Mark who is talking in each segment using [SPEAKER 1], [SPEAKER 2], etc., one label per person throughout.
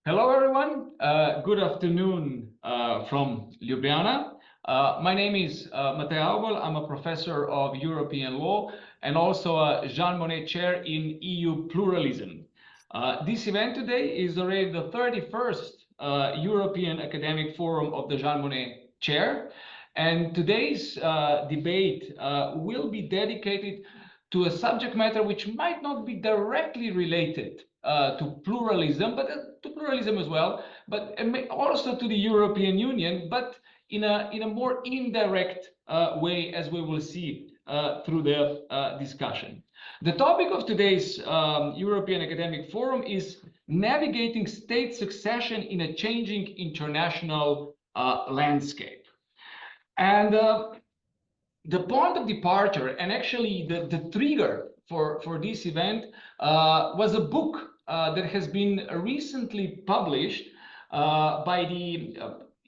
[SPEAKER 1] Hello, everyone. Good afternoon from Ljubljana. My name is Matej Aubel. I'm a professor of European law and also a Jean Monnet Chair in EU pluralism. This event today is already the 31st European Academic Forum of the Jean Monnet Chair. And today's debate will be dedicated to a subject matter which might not be directly related to pluralism, but to pluralism as well, but also to the European Union, but in a more indirect way, as we will see through the discussion. The topic of today's European Academic Forum is navigating state succession in a changing international landscape. And the point of departure, and actually the trigger for this event, was a book that has been recently published by the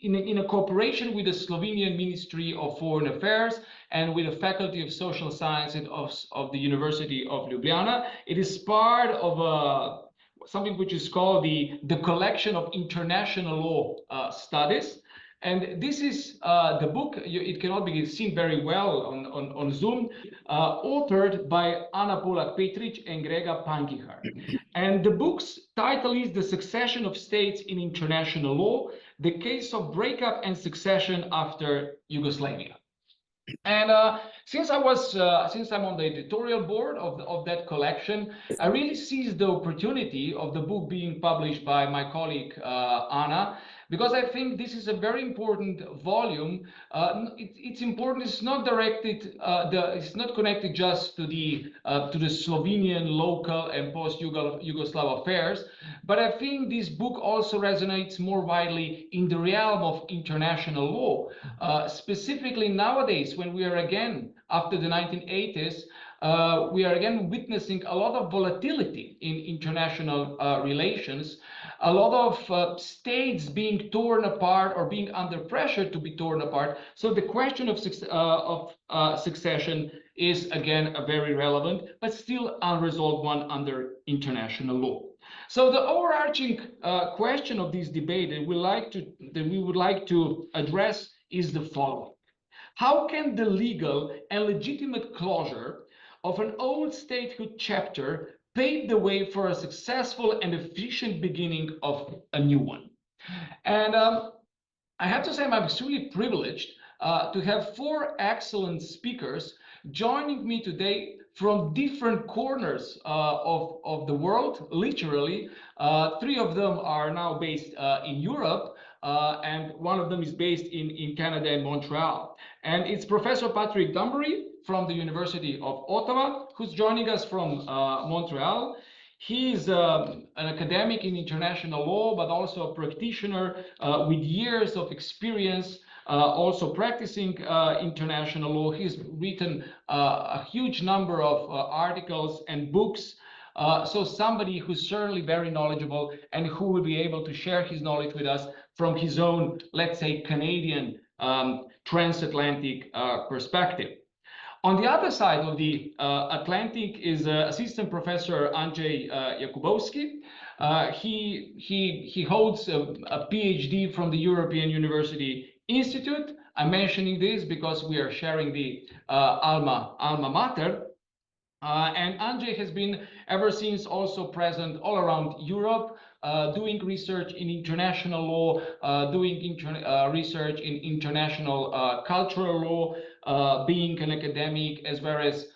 [SPEAKER 1] in a cooperation with the Slovenian Ministry of Foreign Affairs and with the Faculty of Social Sciences of the University of Ljubljana. It is part of something which is called the Collection of International Law Studies. And this is the book. It cannot be seen very well on Zoom, authored by Ana Polak Petric and Grega Pankihar. And the book's title is The Succession of States in International Law, the Case of Breakup and Succession After Yugoslavia. And since I'm on the editorial board of that collection, I really seized the opportunity of the book being published by my colleague Anna, because I think this is a very important volume. It's important. It's not directed. It's not connected just to the Slovenian local and post-Yugoslav affairs, but I think this book also resonates more widely in the realm of international law, specifically nowadays when we are again after the 1980s. We are again witnessing a lot of volatility in international relations, a lot of states being torn apart or being under pressure to be torn apart. So the question of succession is again a very relevant, but still unresolved one under international law. So the overarching question of this debate that we would like to address is the following: how can the legal and legitimate closure of an old statehood chapter pave the way for a successful and efficient beginning of a new one? And I have to say I'm extremely privileged to have four excellent speakers joining me today from different corners of the world, literally. Three of them are now based in Europe, and one of them is based in Canada and Montreal. And it's Professor Patrick Dumbury from the University of Ottawa, who's joining us from Montreal. He's an academic in international law, but also a practitioner with years of experience, also practicing international law. He's written a huge number of articles and books. So somebody who's certainly very knowledgeable and who will be able to share his knowledge with us from his own, let's say, Canadian transatlantic perspective. On the other side of the Atlantic is Assistant Professor Andrzej Jakubowski. He holds a PhD from the European University Institute. I'm mentioning this because we are sharing the alma mater. And Andrzej has been ever since also present all around Europe, doing research in international law, doing research in international cultural law, being an academic as well as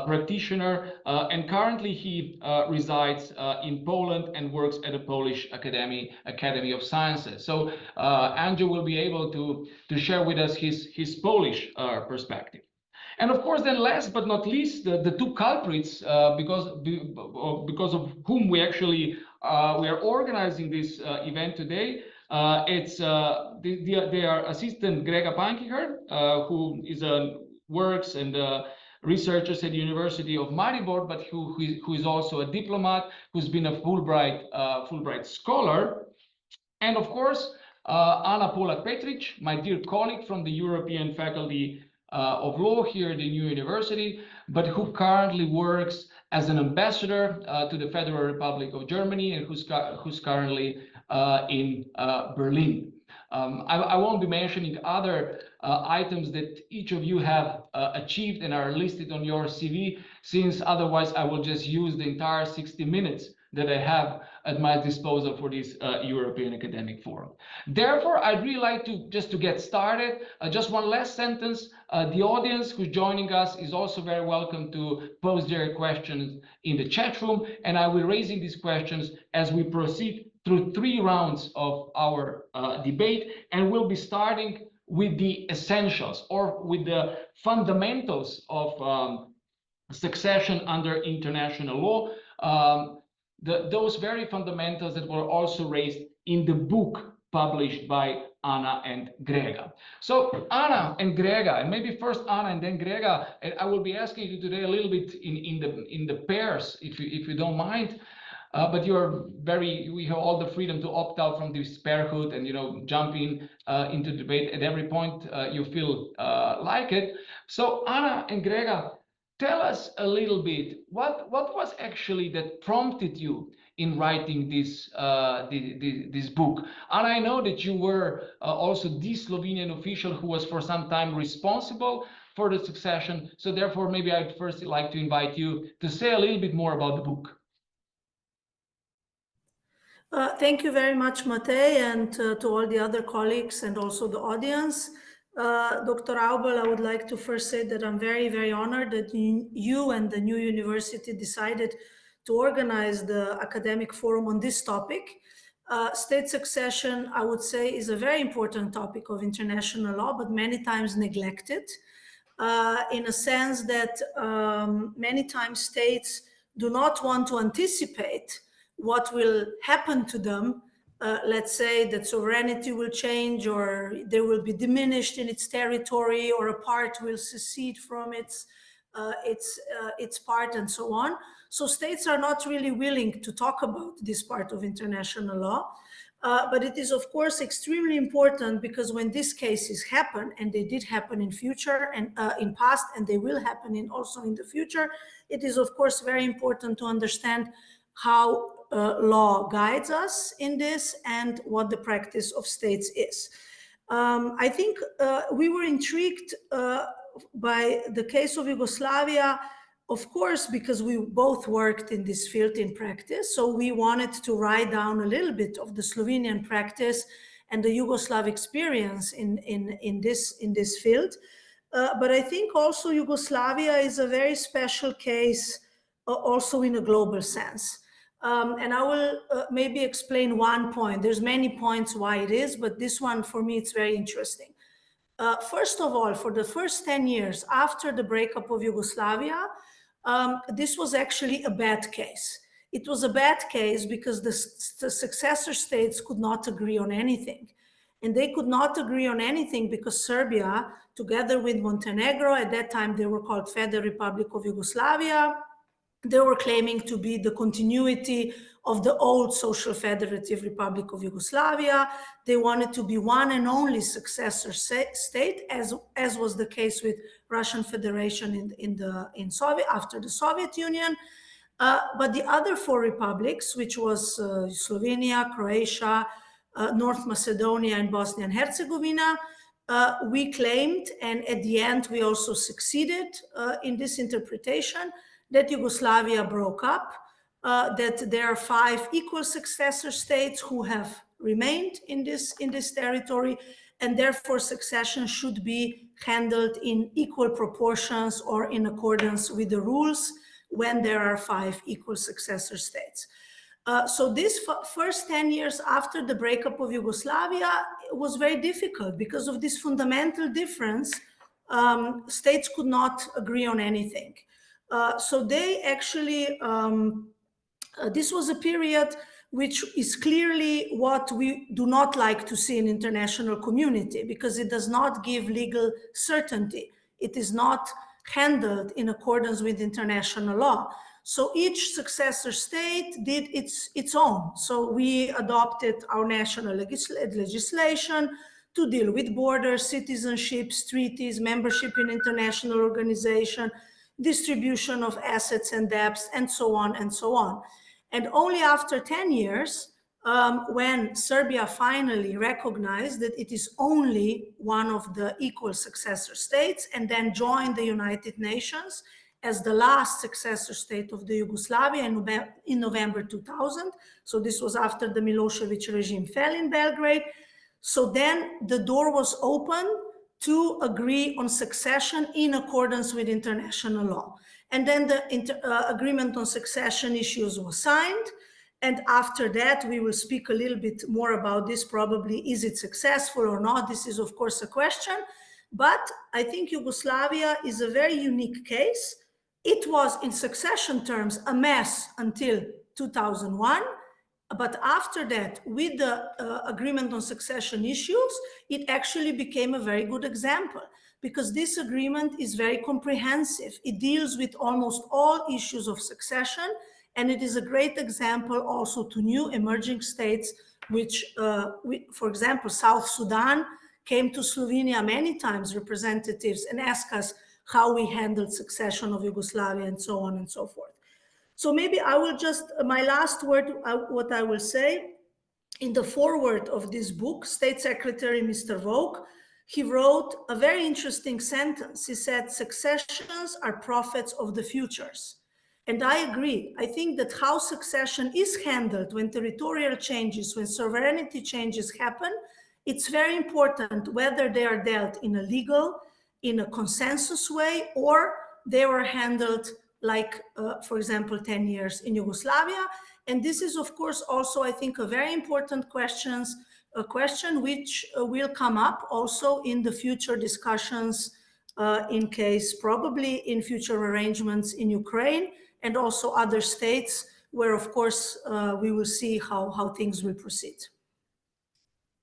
[SPEAKER 1] practitioner, and currently he resides in Poland and works at the Polish Academy of Sciences. So Andrzej will be able to share with us his Polish perspective. And of course, then last but not least, the two culprits, because of whom we actually we are organizing this event today. They are Assistant Grega Pankihar, who works and researches at the University of Maribor, but who is also a diplomat, who's been a Fulbright scholar, and of course Ana Polak Petric, my dear colleague from the European Faculty of Law here at the New University, but who currently works as an ambassador to the Federal Republic of Germany, and who's currently in Berlin. I won't be mentioning other items that each of you have achieved and are listed on your CV, since otherwise I will just use the entire 60 minutes that I have at my disposal for this European Academic Forum. Therefore, I'd really like to, just to get started, just one last sentence. The audience who's joining us is also very welcome to post their questions in the chat room, and I will raise these questions as we proceed through 3 rounds of our debate, and we'll be starting with the essentials, or with the fundamentals of succession under international law, those very fundamentals that were also raised in the book published by Anna and Grega. So Anna and Grega, and maybe first Anna and then Grega, and I will be asking you today a little bit in the pairs, if you don't mind. But we have all the freedom to opt out from this pairhood and jump into debate at every point you feel like it. So Anna and Grega, tell us a little bit what was actually that prompted you in writing this book. And I know that you were also the Slovenian official who was for some time responsible for the succession. So therefore, maybe I'd first like to invite you to say a little bit more about the book.
[SPEAKER 2] Thank you very much, Matej, and to all the other colleagues and also the audience. Dr. Aubel, I would like to first say that I'm very, very honored that you and the new university decided to organize the academic forum on this topic. State succession, I would say, is a very important topic of international law, but many times neglected, in a sense that many times states do not want to anticipate what will happen to them. Let's say that sovereignty will change, or they will be diminished in its territory, or a part will secede from its part, and so on. So states are not really willing to talk about this part of international law. But it is, of course, extremely important, because when these cases happen, and they did happen in future and in past, and they will happen also in the future, it is, of course, very important to understand how law guides us in this and what the practice of states is. I think we were intrigued by the case of Yugoslavia, of course, because we both worked in this field in practice. So we wanted to write down a little bit of the Slovenian practice and the Yugoslav experience in this field. But I think also Yugoslavia is a very special case, also in a global sense. And I will maybe explain one point. There's many points why it is, but this one, for me, it's very interesting. First of all, for the first 10 years after the breakup of Yugoslavia, this was actually a bad case. It was a bad case because the successor states could not agree on anything. And they could not agree on anything because Serbia, together with Montenegro, at that time they were called Federal Republic of Yugoslavia, they were claiming to be the continuity of the old Social Federative Republic of Yugoslavia. They wanted to be one and only successor state, as was the case with Russian Federation after the Soviet Union. But the other 4 republics, which was Slovenia, Croatia, North Macedonia, and Bosnia and Herzegovina, we claimed, and at the end we also succeeded in this interpretation, that Yugoslavia broke up, that there are 5 equal successor states who have remained in this territory, and therefore succession should be handled in equal proportions or in accordance with the rules when there are 5 equal successor states. So this first 10 years after the breakup of Yugoslavia was very difficult because of this fundamental difference. States could not agree on anything. So they actually, this was a period which is clearly what we do not like to see in international community, because it does not give legal certainty. It is not handled in accordance with international law. So each successor state did its own. So we adopted our national legislation to deal with borders, citizenships, treaties, membership in international organization, distribution of assets and debts, and so on and so on. And only after 10 years, when Serbia finally recognized that it is only one of the equal successor states and then joined the United Nations as the last successor state of the Yugoslavia in November 2000. So this was after the Milosevic regime fell in Belgrade. So then the door was open to agree on succession in accordance with international law. And then the agreement on succession issues was signed. And after that, we will speak a little bit more about this probably. Is it successful or not? This is, of course, a question. But I think Yugoslavia is a very unique case. It was, in succession terms, a mess until 2001. But after that, with the agreement on succession issues, it actually became a very good example, because this agreement is very comprehensive. It deals with almost all issues of succession, and it is a great example also to new emerging states, which, for example, South Sudan came to Slovenia many times, representatives, and asked us how we handled succession of Yugoslavia and so on and so forth. So maybe I will just, my last word, what I will say, in the foreword of this book, State Secretary Mr. Vogue, he wrote a very interesting sentence. He said, successions are prophets of the futures. And I agree. I think that how succession is handled when territorial changes, when sovereignty changes happen, it's very important whether they are dealt in a legal, in a consensus way, or they were handled like, for example, 10 years in Yugoslavia. And this is, of course, also, I think, a very important a question which will come up also in the future discussions in case, probably in future arrangements in Ukraine and also other states where, of course, we will see how things will proceed.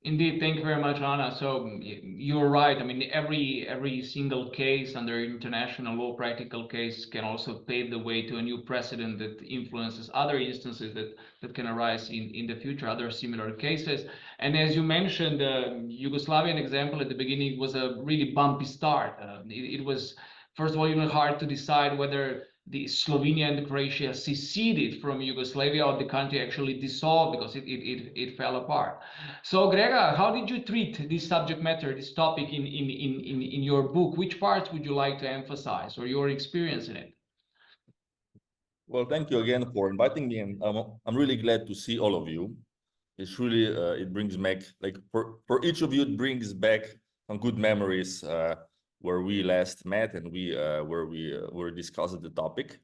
[SPEAKER 1] Indeed, thank you very much, Anna. So you're right. I mean, every single case under international law, practical case, can also pave the way to a new precedent that influences other instances that can arise in the future, other similar cases. And as you mentioned, the Yugoslavian example at the beginning was a really bumpy start. It was, first of all, even hard to decide whether the Slovenia and Croatia seceded from Yugoslavia or the country actually dissolved, because it fell apart. So Grega, how did you treat this subject matter, this topic in your book? Which parts would you like to emphasize, or your experience in it?
[SPEAKER 3] Well, thank you again for inviting me, and I'm really glad to see all of you. It's really, it brings back, like for each of you, it brings back some good memories where we last met and where we were discussing the topic.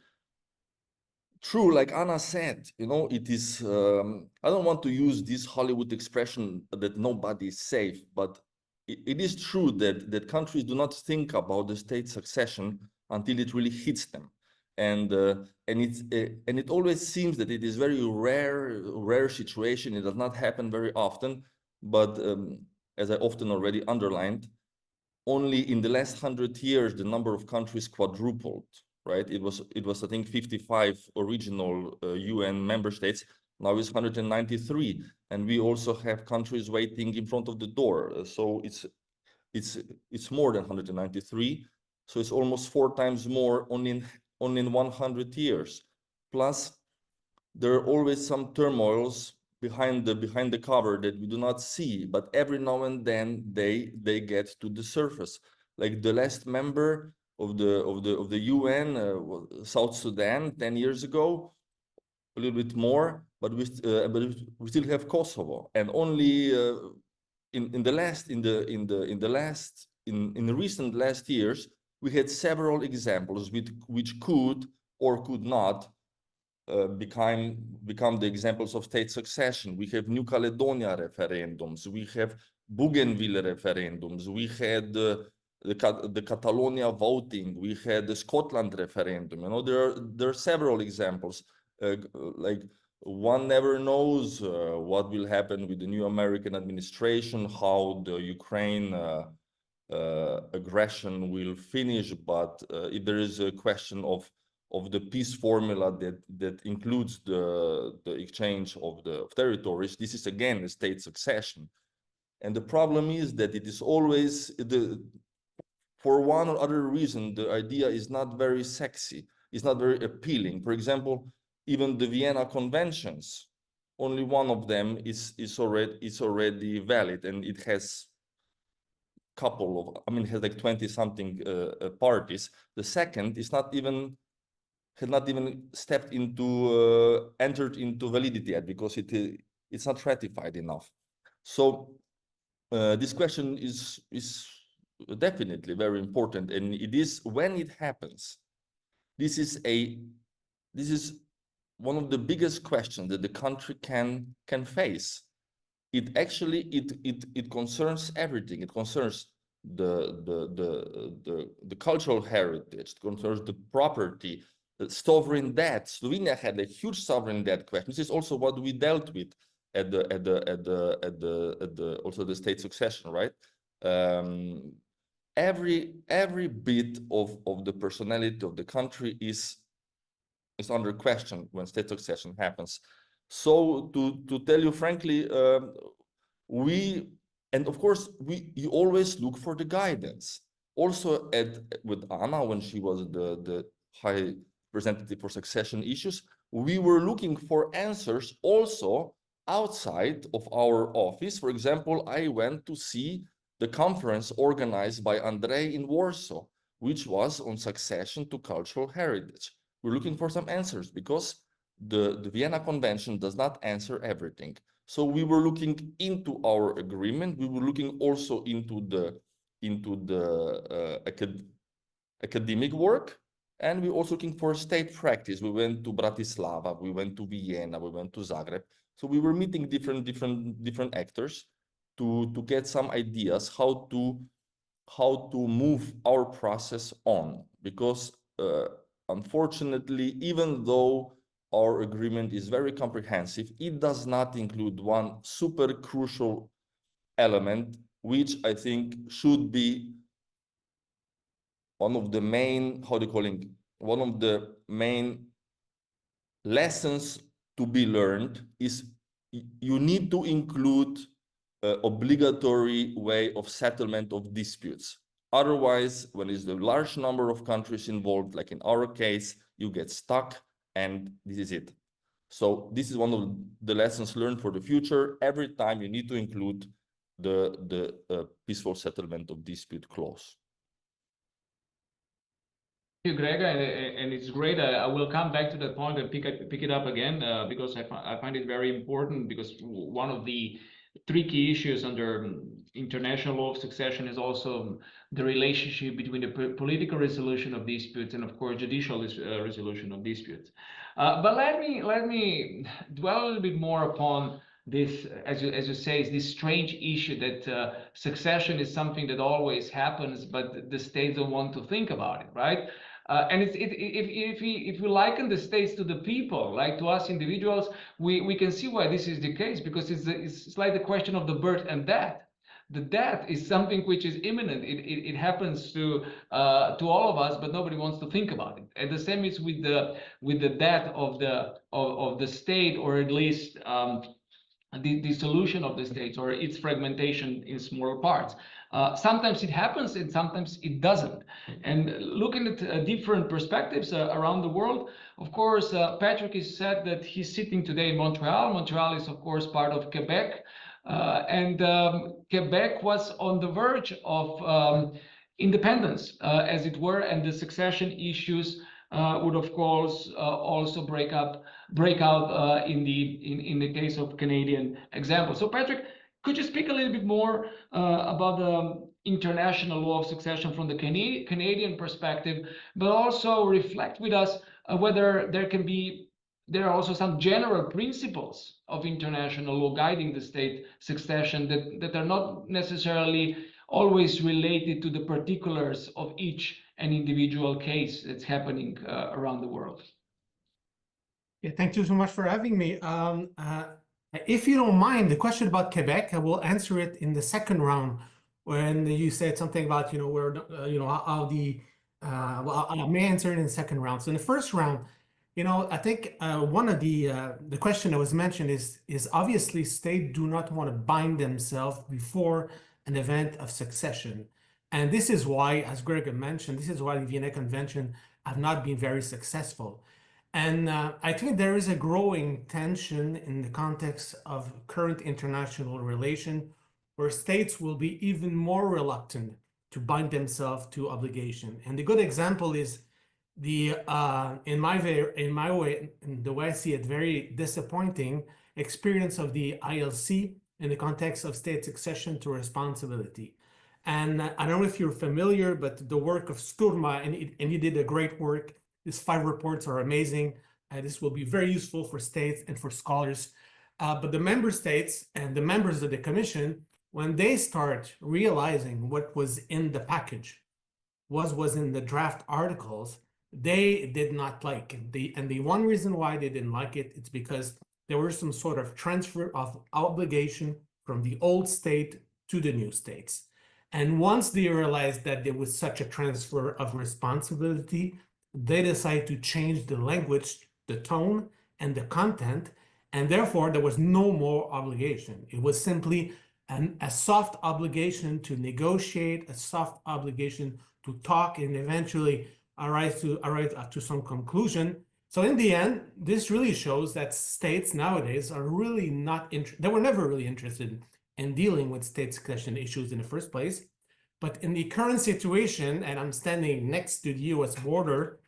[SPEAKER 3] True, like Anna said, you know, it is, I don't want to use this Hollywood expression that nobody is safe, but it is true that countries do not think about the state succession until it really hits them. And it always seems that it is very rare situation. It does not happen very often, but as I often already underlined, only in the last 100 years, the number of countries quadrupled, right? It was I think 55 original UN member states. Now it's 193, and we also have countries waiting in front of the door. So it's more than 193. So it's almost 4 times more only in 100 years. Plus, there are always some turmoils behind the cover that we do not see, but every now and then they get to the surface. Like the last member of the UN, South Sudan, 10 years ago, a little bit more, but we still have Kosovo, and only in the recent last years we had several examples which could or could not become the examples of state succession. We have New Caledonia referendums, we have Bougainville referendums, we had the Catalonia voting, we had the Scotland referendum. You know, there are several examples. Like one never knows what will happen with the new American administration, how the Ukraine aggression will finish, but if there is a question of the peace formula that includes the exchange of territories, this is again a state succession. And the problem is that it is always for one or other reason, the idea is not very sexy, it's not very appealing. For example, even the Vienna Conventions, only one of them is already valid, and it has couple of, I mean, it has like 20 something parties. The second is not even, had not even stepped into, entered into validity yet, because it's not ratified enough. So this question is definitely very important, and it is, when it happens, this is one of the biggest questions that the country can face. It actually it concerns everything. It concerns the cultural heritage. It concerns the property, the sovereign debt. Slovenia had a huge sovereign debt question. This is also what we dealt with at the also the state succession, right? Every bit of the personality of the country is under question when state succession happens. So to tell you frankly, and of course you always look for the guidance. Also with Anna, when she was the high representative for succession issues, we were looking for answers also outside of our office. For example, I went to see the conference organized by Andrzej in Warsaw, which was on succession to cultural heritage. We're looking for some answers because the Vienna Convention does not answer everything. So we were looking into our agreement. We were looking also into the academic work, and we were also looking for state practice. We went to Bratislava, we went to Vienna, we went to Zagreb. So we were meeting different actors to get some ideas how to move our process on, because unfortunately, even though our agreement is very comprehensive, it does not include one super crucial element, which I think should be one of the main, one of the main lessons to be learned is you need to include an obligatory way of settlement of disputes. Otherwise, when there's a large number of countries involved, like in our case, you get stuck, and this is it. So this is one of the lessons learned for the future. Every time you need to include the peaceful settlement of dispute clause.
[SPEAKER 1] Thank you, Greg, and it's great. I will come back to that point and pick it up again because I find it very important, because one of the tricky issues under international law of succession is also the relationship between the political resolution of disputes and, of course, judicial resolution of disputes. But let me dwell a little bit more upon this, as you say, is this strange issue that succession is something that always happens, but the states don't want to think about it, right? And if we liken the states to the people, like to us individuals, we can see why this is the case, because it's like the question of the birth and death. The death is something which is imminent. It happens to all of us, but nobody wants to think about it. And the same is with the death of the state, or at least the dissolution of the states, or its fragmentation in smaller parts. Sometimes it happens and sometimes it doesn't. And looking at different perspectives around the world, of course, Patrick has said that he's sitting today in Montreal. Montreal is, of course, part of Quebec. And Quebec was on the verge of independence, as it were, and the succession issues would, of course, also break out in the case of Canadian example. So, Patrick, could you speak a little bit more about the international law of succession from the Canadian perspective, but also reflect with us whether there are also some general principles of international law guiding the state succession that are not necessarily always related to the particulars of each an individual case that's happening around the world.
[SPEAKER 4] Yeah, thank you so much for having me. If you don't mind, the question about Quebec, I will answer it in the second round, when you said something about, where, how the, well, I may answer it in the second round. So in the first round, I think one of the question that was mentioned is obviously states do not want to bind themselves before an event of succession. And this is why, as Greg mentioned, this is why the Vienna Convention have not been very successful. And I think there is a growing tension in the context of current international relation, where states will be even more reluctant to bind themselves to obligation. And the good example is the in my way, in the way I see it, very disappointing experience of the ILC in the context of state succession to responsibility. And I don't know if you're familiar, but the work of Sturma, and you did a great work. These 5 reports are amazing. This will be very useful for states and for scholars. But the member states and the members of the commission, when they start realizing what was in the package, was in the draft articles, they did not like it. And the one reason why they didn't like it, it's because there was some sort of transfer of obligation from the old state to the new states. And once they realized that there was such a transfer of responsibility, they decided to change the language, the tone, and the content, and therefore there was no more obligation. It was simply a soft obligation to negotiate, a soft obligation to talk, and eventually arrive to some conclusion. So in the end, this really shows that states nowadays are really not they were never really interested in dealing with state succession issues in the first place. But in the current situation, and I'm standing next to the US border,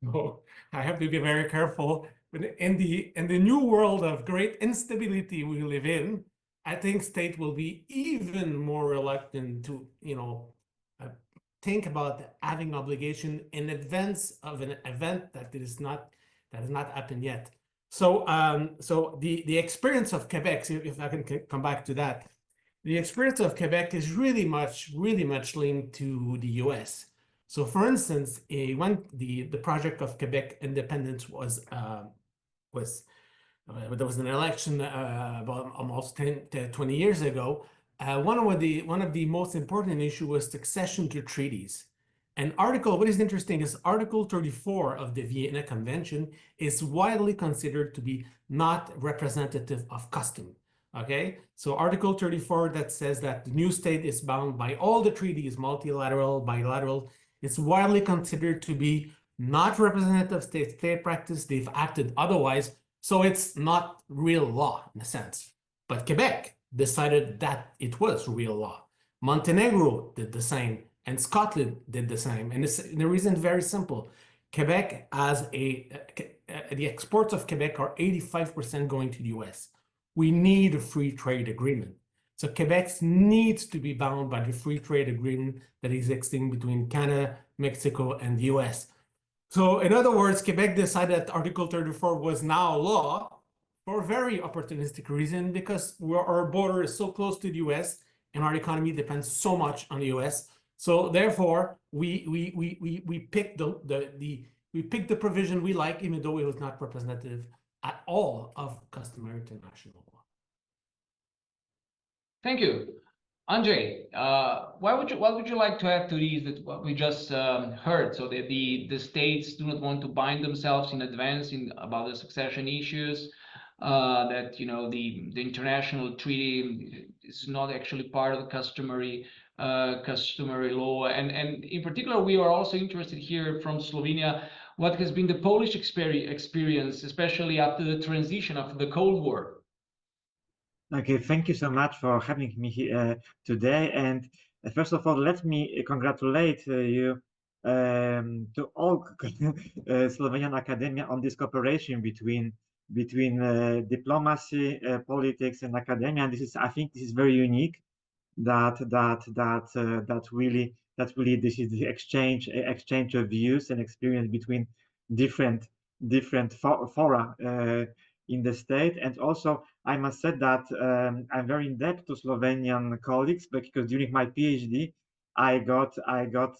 [SPEAKER 4] so I have to be very careful. But in the new world of great instability we live in, I think state will be even more reluctant to, think about having obligation in advance of an event that has not happened yet. So, so the experience of Quebec, if I can come back to that, the experience of Quebec is really much linked to the US. So, for instance, when the project of Quebec independence was there was an election about almost 20 years ago. One of the most important issues was succession to treaties. And what is interesting is Article 34 of the Vienna Convention is widely considered to be not representative of custom. Okay, so Article 34 that says that the new state is bound by all the treaties, multilateral, bilateral, it's widely considered to be not representative of state practice. They've acted otherwise. So it's not real law in a sense. But Quebec decided that it was real law. Montenegro did the same, and Scotland did the same. And the reason is very simple. Quebec has the exports of Quebec are 85% going to the US. We need a free trade agreement. So Quebec needs to be bound by the free trade agreement that is existing between Canada, Mexico, and the US. So in other words, Quebec decided that Article 34 was now law for a very opportunistic reason, because our border is so close to the US and our economy depends so much on the US. So therefore, we picked the provision we like, even though it was not representative at all of customary international law.
[SPEAKER 1] Thank you. Andre, what would you like to add to these that what we just heard? So that the states do not want to bind themselves in advance about the succession issues. That the international treaty is not actually part of the customary law, and in particular we are also interested here from Slovenia what has been the Polish experience, especially after the transition after the Cold War.
[SPEAKER 5] Okay, thank you so much for having me here today. And first of all, let me congratulate you to all Slovenian academia on this cooperation between diplomacy, politics, and academia. And I think this is very unique. That really this is the exchange of views and experience between different fora in the state. And also I must say that I'm very in debt to Slovenian colleagues, because during my PhD I got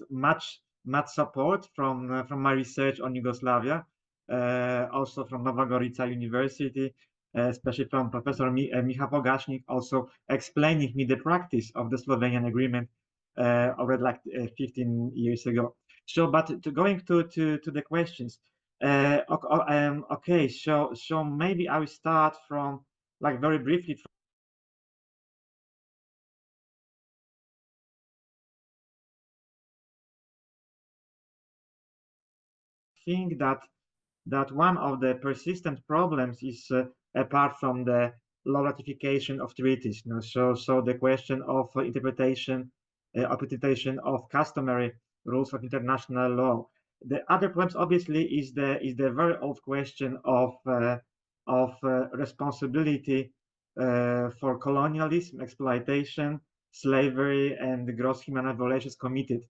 [SPEAKER 5] much support from my research on Yugoslavia, also from Nova Gorica University, especially from Professor Michał Pogacznik, also explaining me the practice of the Slovenian agreement already like 15 years ago. So, but going to the questions. Okay, so maybe I will start from, like, very briefly. I think that that one of the persistent problems is apart from the law ratification of treaties. You know, so the question of interpretation of customary rules of international law. The other problems, obviously, is the very old question of responsibility for colonialism, exploitation, slavery, and the gross human rights violations committed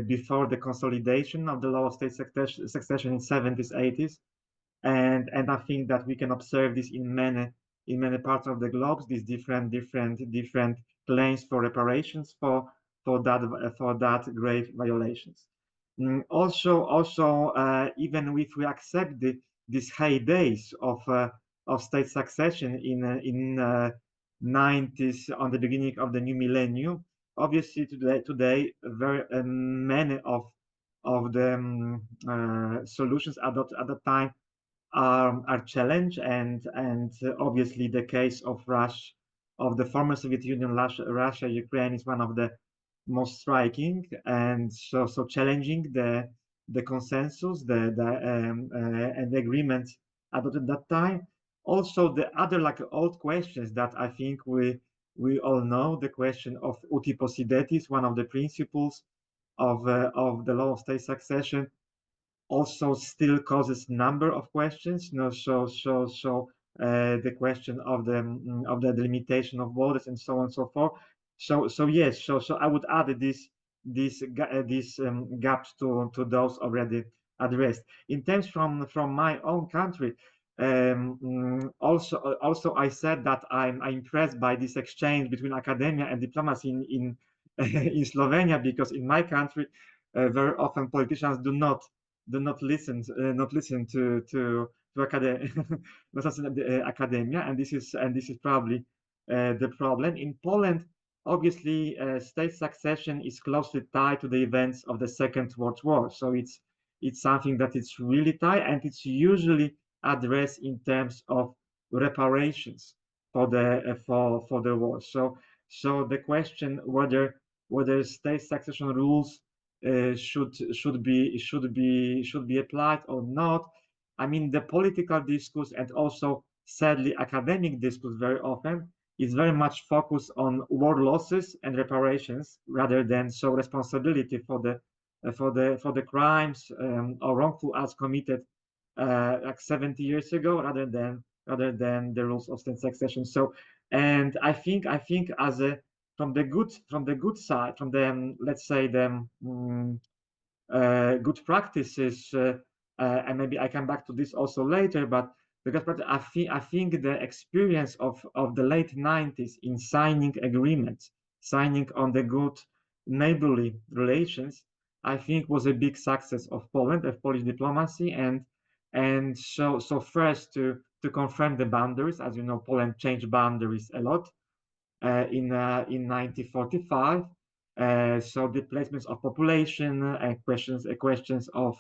[SPEAKER 5] before the consolidation of the law of state succession in 70s, 80s. And I think that we can observe this in many parts of the globe, these different claims for reparations for that grave violations. Also, even if we accept these heydays of state succession in 90s, on the beginning of the new millennium, obviously today very many of the solutions adopted at the time are challenged, and obviously the case of the former Soviet Union, Russia, Ukraine is one of the most striking, and so challenging the consensus, and the agreement adopted at that time. Also, the other old questions that I think we all know, the question of uti possidetis, one of the principles of the law of state succession, also still causes number of questions. You know, the question of the delimitation of borders and so on and so forth. So yes, so I would add these gaps to those already addressed. In terms from my own country, also I said that I'm impressed by this exchange between academia and diplomacy in in Slovenia, because in my country very often politicians do not listen to academia, and this is probably the problem. In Poland, obviously, state succession is closely tied to the events of the Second World War, so it's something that it's really tied, and it's usually addressed in terms of reparations for the war. So the question whether state succession rules should be applied or not. I mean, the political discourse and also sadly academic discourse very often is very much focused on war losses and reparations rather than responsibility for the crimes or wrongful acts committed like 70 years ago, rather than the rules of state succession. So, and I think as a from the good side, from the let's say the good practices, and maybe I come back to this also later, but because I think the experience of the late 90s in signing agreements, signing on the good neighborly relations, I think was a big success of Poland, of Polish diplomacy, and so first to confirm the boundaries. As you know, Poland changed boundaries a lot in 1945. So the placements of population and questions of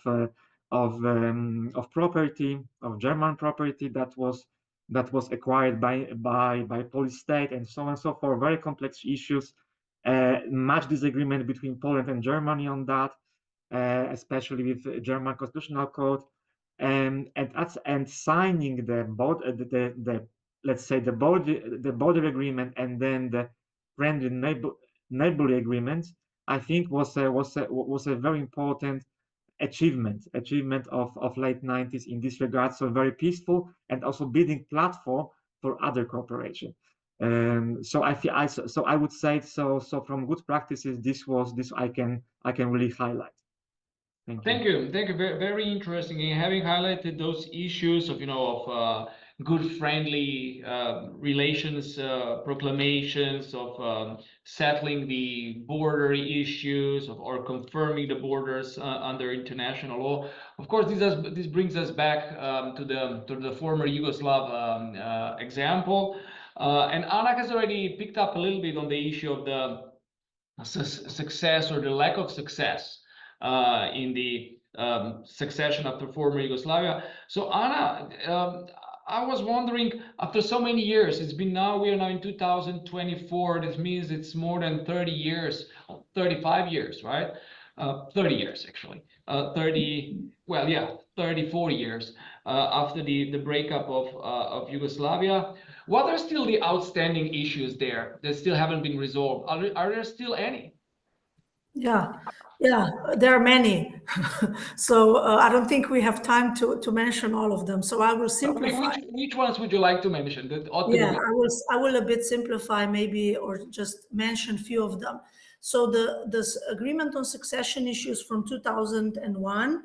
[SPEAKER 5] property, of German property that was acquired by Polish state, and so on and so forth. Very complex issues. Much disagreement between Poland and Germany on that, especially with the German constitutional code, and signing the let's say the border agreement, and then the friendly neighborly agreement, I think was a very important achievement of late 90s in this regard. So very peaceful, and also building platform for other cooperation. So I would say so from good practices, this I can really highlight.
[SPEAKER 1] Thank you. Very, very interesting. And having highlighted those issues of good friendly relations, proclamations of settling the border issues or confirming the borders under international law. Of course, this brings us back to the former Yugoslav example, and Anna has already picked up a little bit on the issue of the success or the lack of success in the succession after former Yugoslavia. So Anna, I was wondering, after so many years, we are now in 2024, this means it's more than 30 years, 35 years, right? 30 years actually. 30, 40 years after the breakup of Yugoslavia. What are still the outstanding issues there that still haven't been resolved? Are there still any?
[SPEAKER 2] Yeah, there are many. So I don't think we have time to mention all of them. So I will simplify.
[SPEAKER 1] Which ones would you like to mention that ought to be?
[SPEAKER 2] I will a bit simplify maybe, or just mention a few of them. So this agreement on succession issues from 2001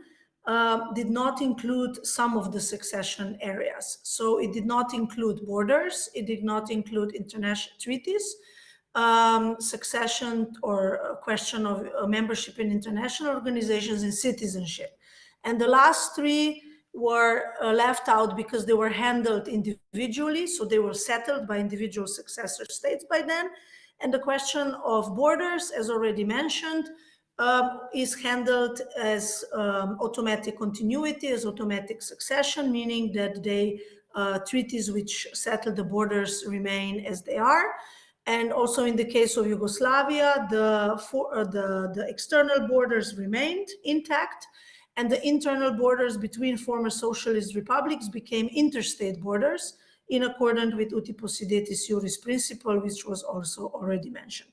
[SPEAKER 2] did not include some of the succession areas. So it did not include borders. It did not include international treaties, succession or a question of membership in international organizations, and citizenship. And the last three were left out because they were handled individually. So they were settled by individual successor states by then. And the question of borders, as already mentioned, is handled as automatic continuity, as automatic succession, meaning that treaties which settle the borders remain as they are. And also in the case of Yugoslavia, the external borders remained intact, and the internal borders between former socialist republics became interstate borders in accordance with uti possidetis iuris principle, which was also already mentioned.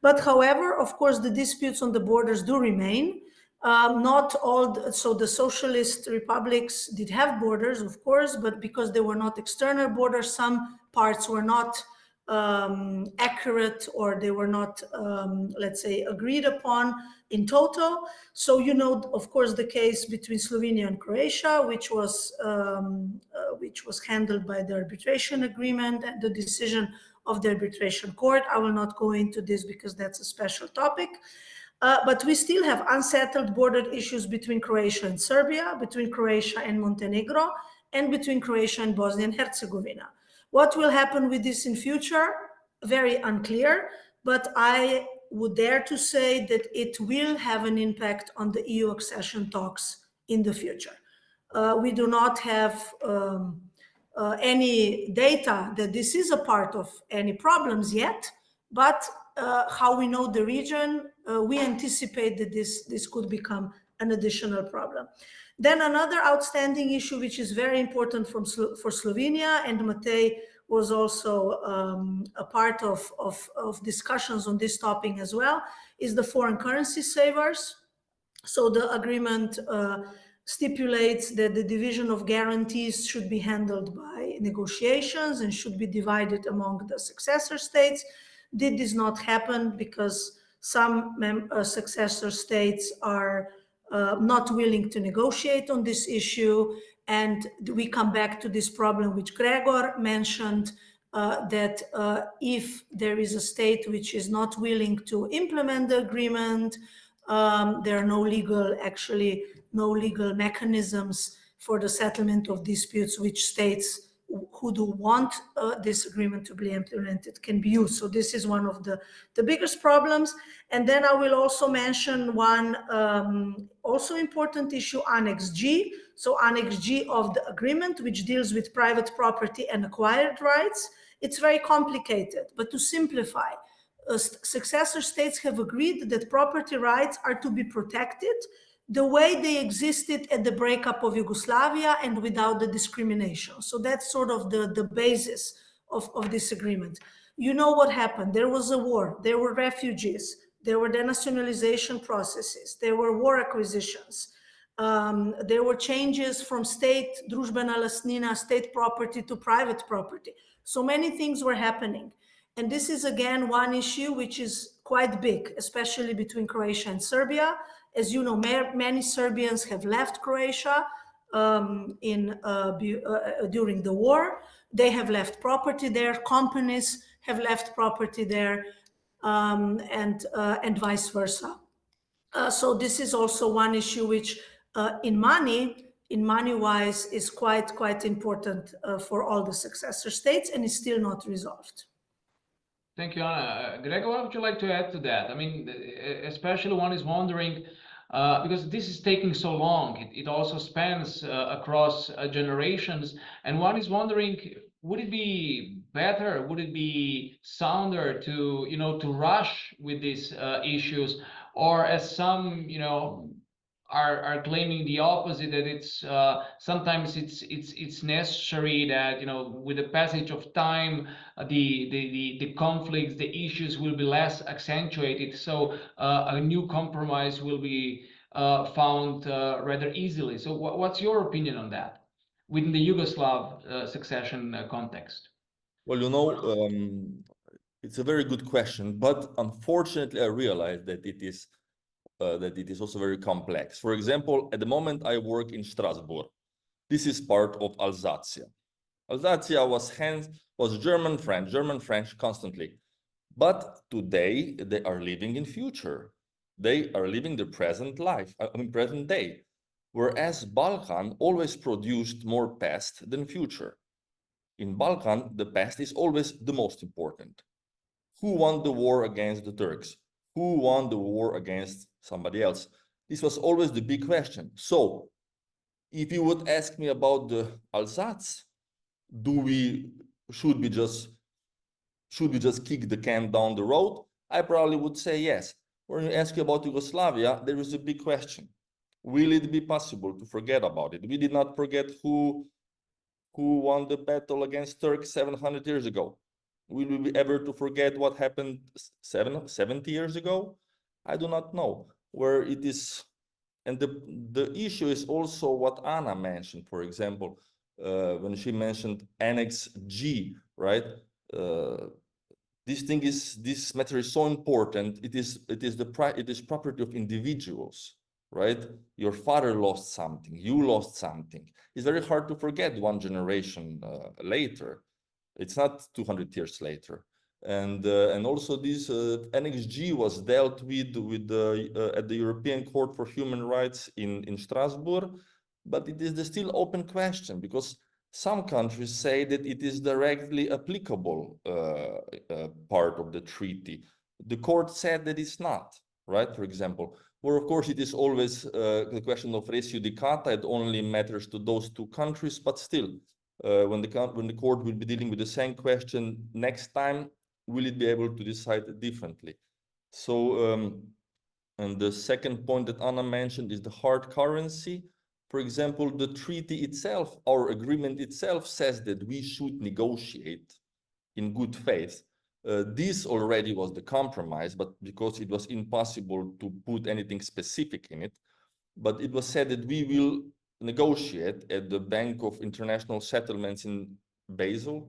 [SPEAKER 2] But however, of course, the disputes on the borders do remain. Not all, so the socialist republics did have borders, of course, but because they were not external borders, some parts were not accurate, or they were not, let's say, agreed upon in total. So, you know, of course, the case between Slovenia and Croatia, which was handled by the arbitration agreement and the decision of the arbitration court. I will not go into this because that's a special topic. But we still have unsettled border issues between Croatia and Serbia, between Croatia and Montenegro, and between Croatia and Bosnia and Herzegovina. What will happen with this in future? Very unclear, but I would dare to say that it will have an impact on the EU accession talks in the future. We do not have any data that this is a part of any problems yet, but how we know the region, we anticipate that this could become an additional problem. Then another outstanding issue, which is very important for Slovenia, and Matej was also a part of discussions on this topic as well, is the foreign currency savers. So the agreement stipulates that the division of guarantees should be handled by negotiations and should be divided among the successor states. Did this not happen because some successor states are not willing to negotiate on this issue? And we come back to this problem which Gregor mentioned, that if there is a state which is not willing to implement the agreement, there are no legal mechanisms for the settlement of disputes which states who do want this agreement to be implemented can be used. So this is one of the biggest problems. And then I will also mention one also important issue, Annex G. So Annex G of the agreement, which deals with private property and acquired rights. It's very complicated, but to simplify, successor states have agreed that property rights are to be protected the way they existed at the breakup of Yugoslavia and without the discrimination. So that's sort of the basis of this agreement. You know what happened? There was a war, there were refugees, there were denationalization processes, there were war acquisitions, there were changes from state, družbena lastnina, state property to private property. So many things were happening. And this is again one issue which is quite big, especially between Croatia and Serbia. As you know, many Serbians have left Croatia during the war. They have left property there. Companies have left property there, and vice versa. So this is also one issue which, in money-wise, is quite important for all the successor states, and is still not resolved.
[SPEAKER 1] Thank you, Anna. Gregor, what would you like to add to that? I mean, especially one is wondering, because this is taking so long, it also spans across generations, and one is wondering, would it be better, would it be sounder to, to rush with these issues, or as some, are claiming the opposite, that it's sometimes it's necessary that, you know, with the passage of time, the conflicts, the issues will be less accentuated. So a new compromise will be found rather easily. So what's your opinion on that within the Yugoslav succession context?
[SPEAKER 3] Well, you know, it's a very good question, but unfortunately, I realize that it is also very complex. For example, at the moment I work in Strasbourg. This is part of Alsatia. Alsatia was German-French constantly. But today they are living in future. They are living the present life, present day. Whereas Balkan always produced more past than future. In Balkan, the past is always the most important. Who won the war against the Turks? Who won the war against somebody else? This was always the big question. So, if you would ask me about the Alsace, should we just kick the can down the road? I probably would say yes. When you ask about Yugoslavia, there is a big question. Will it be possible to forget about it? We did not forget who won the battle against Turks 700 years ago. Will we be ever to forget what happened 70 years ago? I do not know. Where it is, and the issue is also what Anna mentioned, for example, when she mentioned Annex G, right? This matter is so important. It is property of individuals, right? Your father lost something, you lost something. It's very hard to forget one generation later. It's not 200 years later. And also this Annex G was dealt with at the European Court for Human Rights in Strasbourg, but it is the still open question, because some countries say that it is directly applicable part of the treaty. The court said that it's not, right? For example, where of course it is always the question of res judicata. It only matters to those two countries, but still, when the court will be dealing with the same question next time, will it be able to decide differently? So, and the second point that Anna mentioned is the hard currency. For example, the treaty itself, our agreement itself, says that we should negotiate in good faith. This already was the compromise, but because it was impossible to put anything specific in it, but it was said that we will negotiate at the Bank of International Settlements in Basel.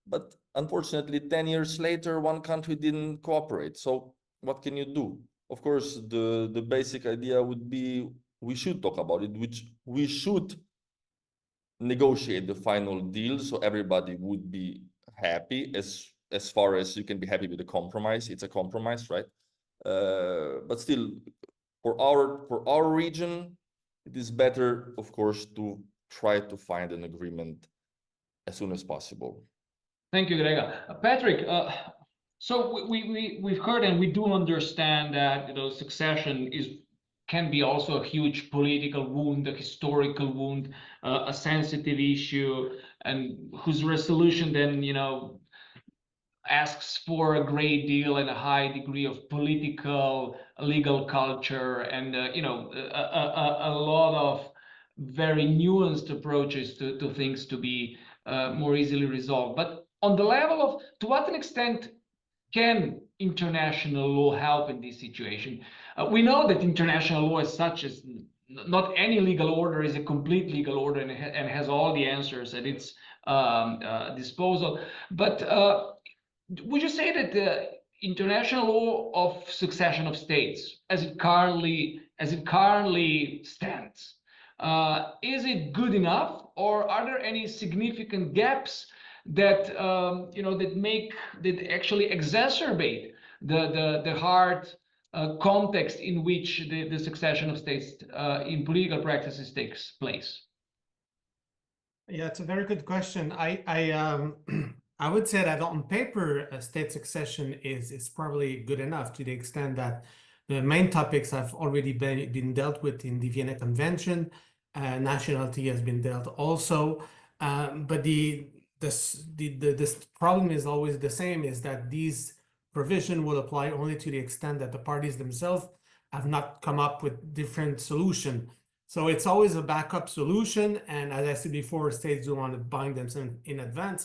[SPEAKER 3] But unfortunately, 10 years later, one country didn't cooperate. So what can you do? Of course, the basic idea would be we should talk about it, which we should negotiate the final deal so everybody would be happy, as far as you can be happy with the compromise. It's a compromise, right? But still, for our region, it is better, of course, to try to find an agreement as soon as possible.
[SPEAKER 1] Thank you, Grega. Patrick, so we've heard and we do understand that, you know, succession can be also a huge political wound, a historical wound, a sensitive issue, and whose resolution then, you know, asks for a great deal and a high degree of political, legal culture, and you know, a lot of very nuanced approaches to things to be more easily resolved. But on the level of, to what an extent can international law help in this situation? We know that international law as such is not any legal order is a complete legal order and has all the answers at its disposal. But would you say that the international law of succession of states, as it currently stands, is it good enough, or are there any significant gaps that you know, that actually exacerbate the hard context in which the succession of states in political practices takes place?
[SPEAKER 4] Yeah, it's a very good question. I would say that on paper, state succession is probably good enough, to the extent that the main topics have already been dealt with in the Vienna Convention. Nationality has been dealt also, but this problem is always the same: is that these provision will apply only to the extent that the parties themselves have not come up with different solution. So it's always a backup solution. And as I said before, states don't want to bind themselves in advance.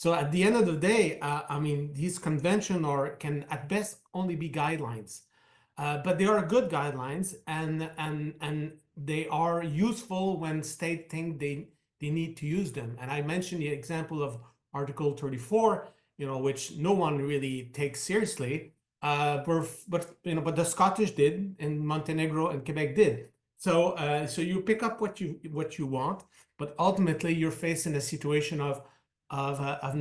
[SPEAKER 4] So at the end of the day, I mean, these conventions can at best only be guidelines, but they are good guidelines, and they are useful when states think they need to use them. And I mentioned the example of Article 34, which no one really takes seriously, but the Scottish did, and Montenegro and Quebec did. So you pick up what you want, but ultimately you're facing a situation of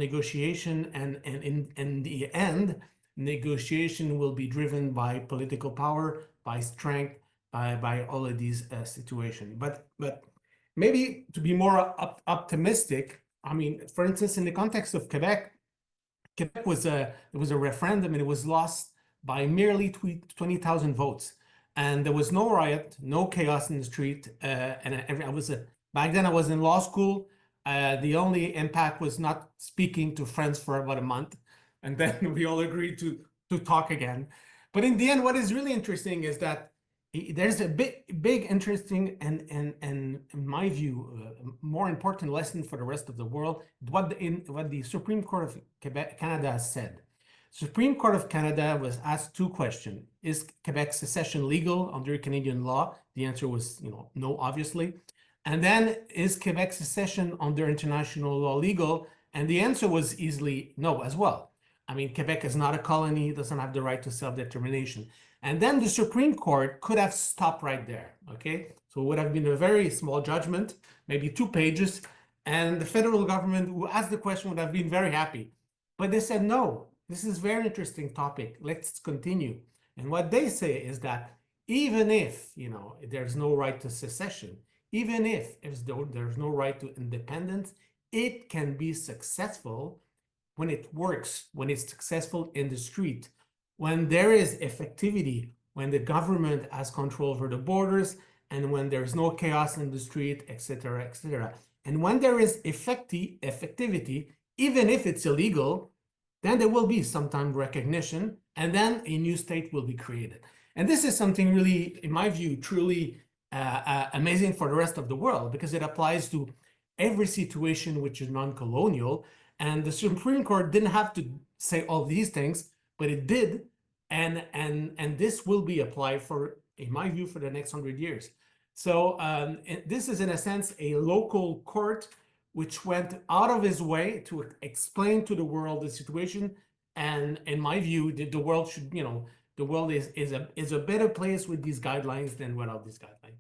[SPEAKER 4] negotiation, and in the end, negotiation will be driven by political power, by strength, by all of these situations. But maybe to be more optimistic, I mean, for instance, in the context of Quebec was there was a referendum, and it was lost by merely 20,000 votes, and there was no riot, no chaos in the street, and back then I was in law school. The only impact was not speaking to friends for about a month, and then we all agreed to talk again. But in the end, what is really interesting is that there's a big interesting and in my view, more important lesson for the rest of the world, what the Supreme Court of Canada has said. Supreme Court of Canada was asked two questions. Is Quebec secession legal under Canadian law? The answer was, no, obviously. And then, is Quebec secession under international law legal? And the answer was easily no as well. I mean, Quebec is not a colony, doesn't have the right to self-determination. And then the Supreme Court could have stopped right there, okay? So it would have been a very small judgment, maybe 2 pages, and the federal government who asked the question would have been very happy. But they said, no, this is a very interesting topic, let's continue. And what they say is that even if, there's no right to secession, even if there's no right to independence, it can be successful when it works, when it's successful in the street, when there is effectivity, when the government has control over the borders, and when there's no chaos in the street, etc., etc. And when there is effectivity, even if it's illegal, then there will be sometime recognition, and then a new state will be created. And this is something really, in my view, truly amazing for the rest of the world, because it applies to every situation which is non-colonial. And the Supreme Court didn't have to say all these things, but it did, and this will be applied for, in my view, for the next 100 years. So this is, in a sense, a local court which went out of his way to explain to the world the situation. And in my view, the world should, the world is a better place with these guidelines than without these guidelines.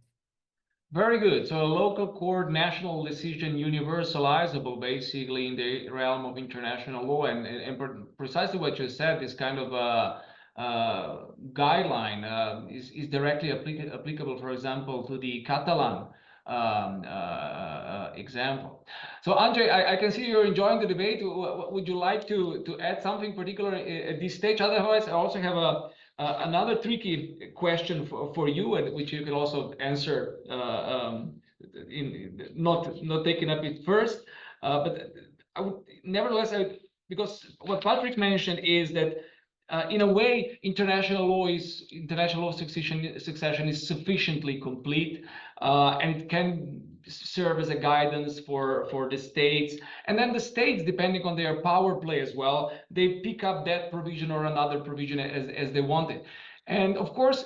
[SPEAKER 1] Very good. So a local court, national decision, universalizable, basically in the realm of international law, and precisely what you said, this kind of guideline is directly applicable, for example, to the Catalan example. So Andre, I can see you're enjoying the debate. Would you like to add something particular at this stage? Otherwise, I also have another tricky question for you, and which you can also answer in not taking up it first, but I would nevertheless, because what Patrick mentioned is that in a way international law succession is sufficiently complete and can serve as a guidance for the states, and then the states, depending on their power play as well, they pick up that provision or another provision as they want it. And of course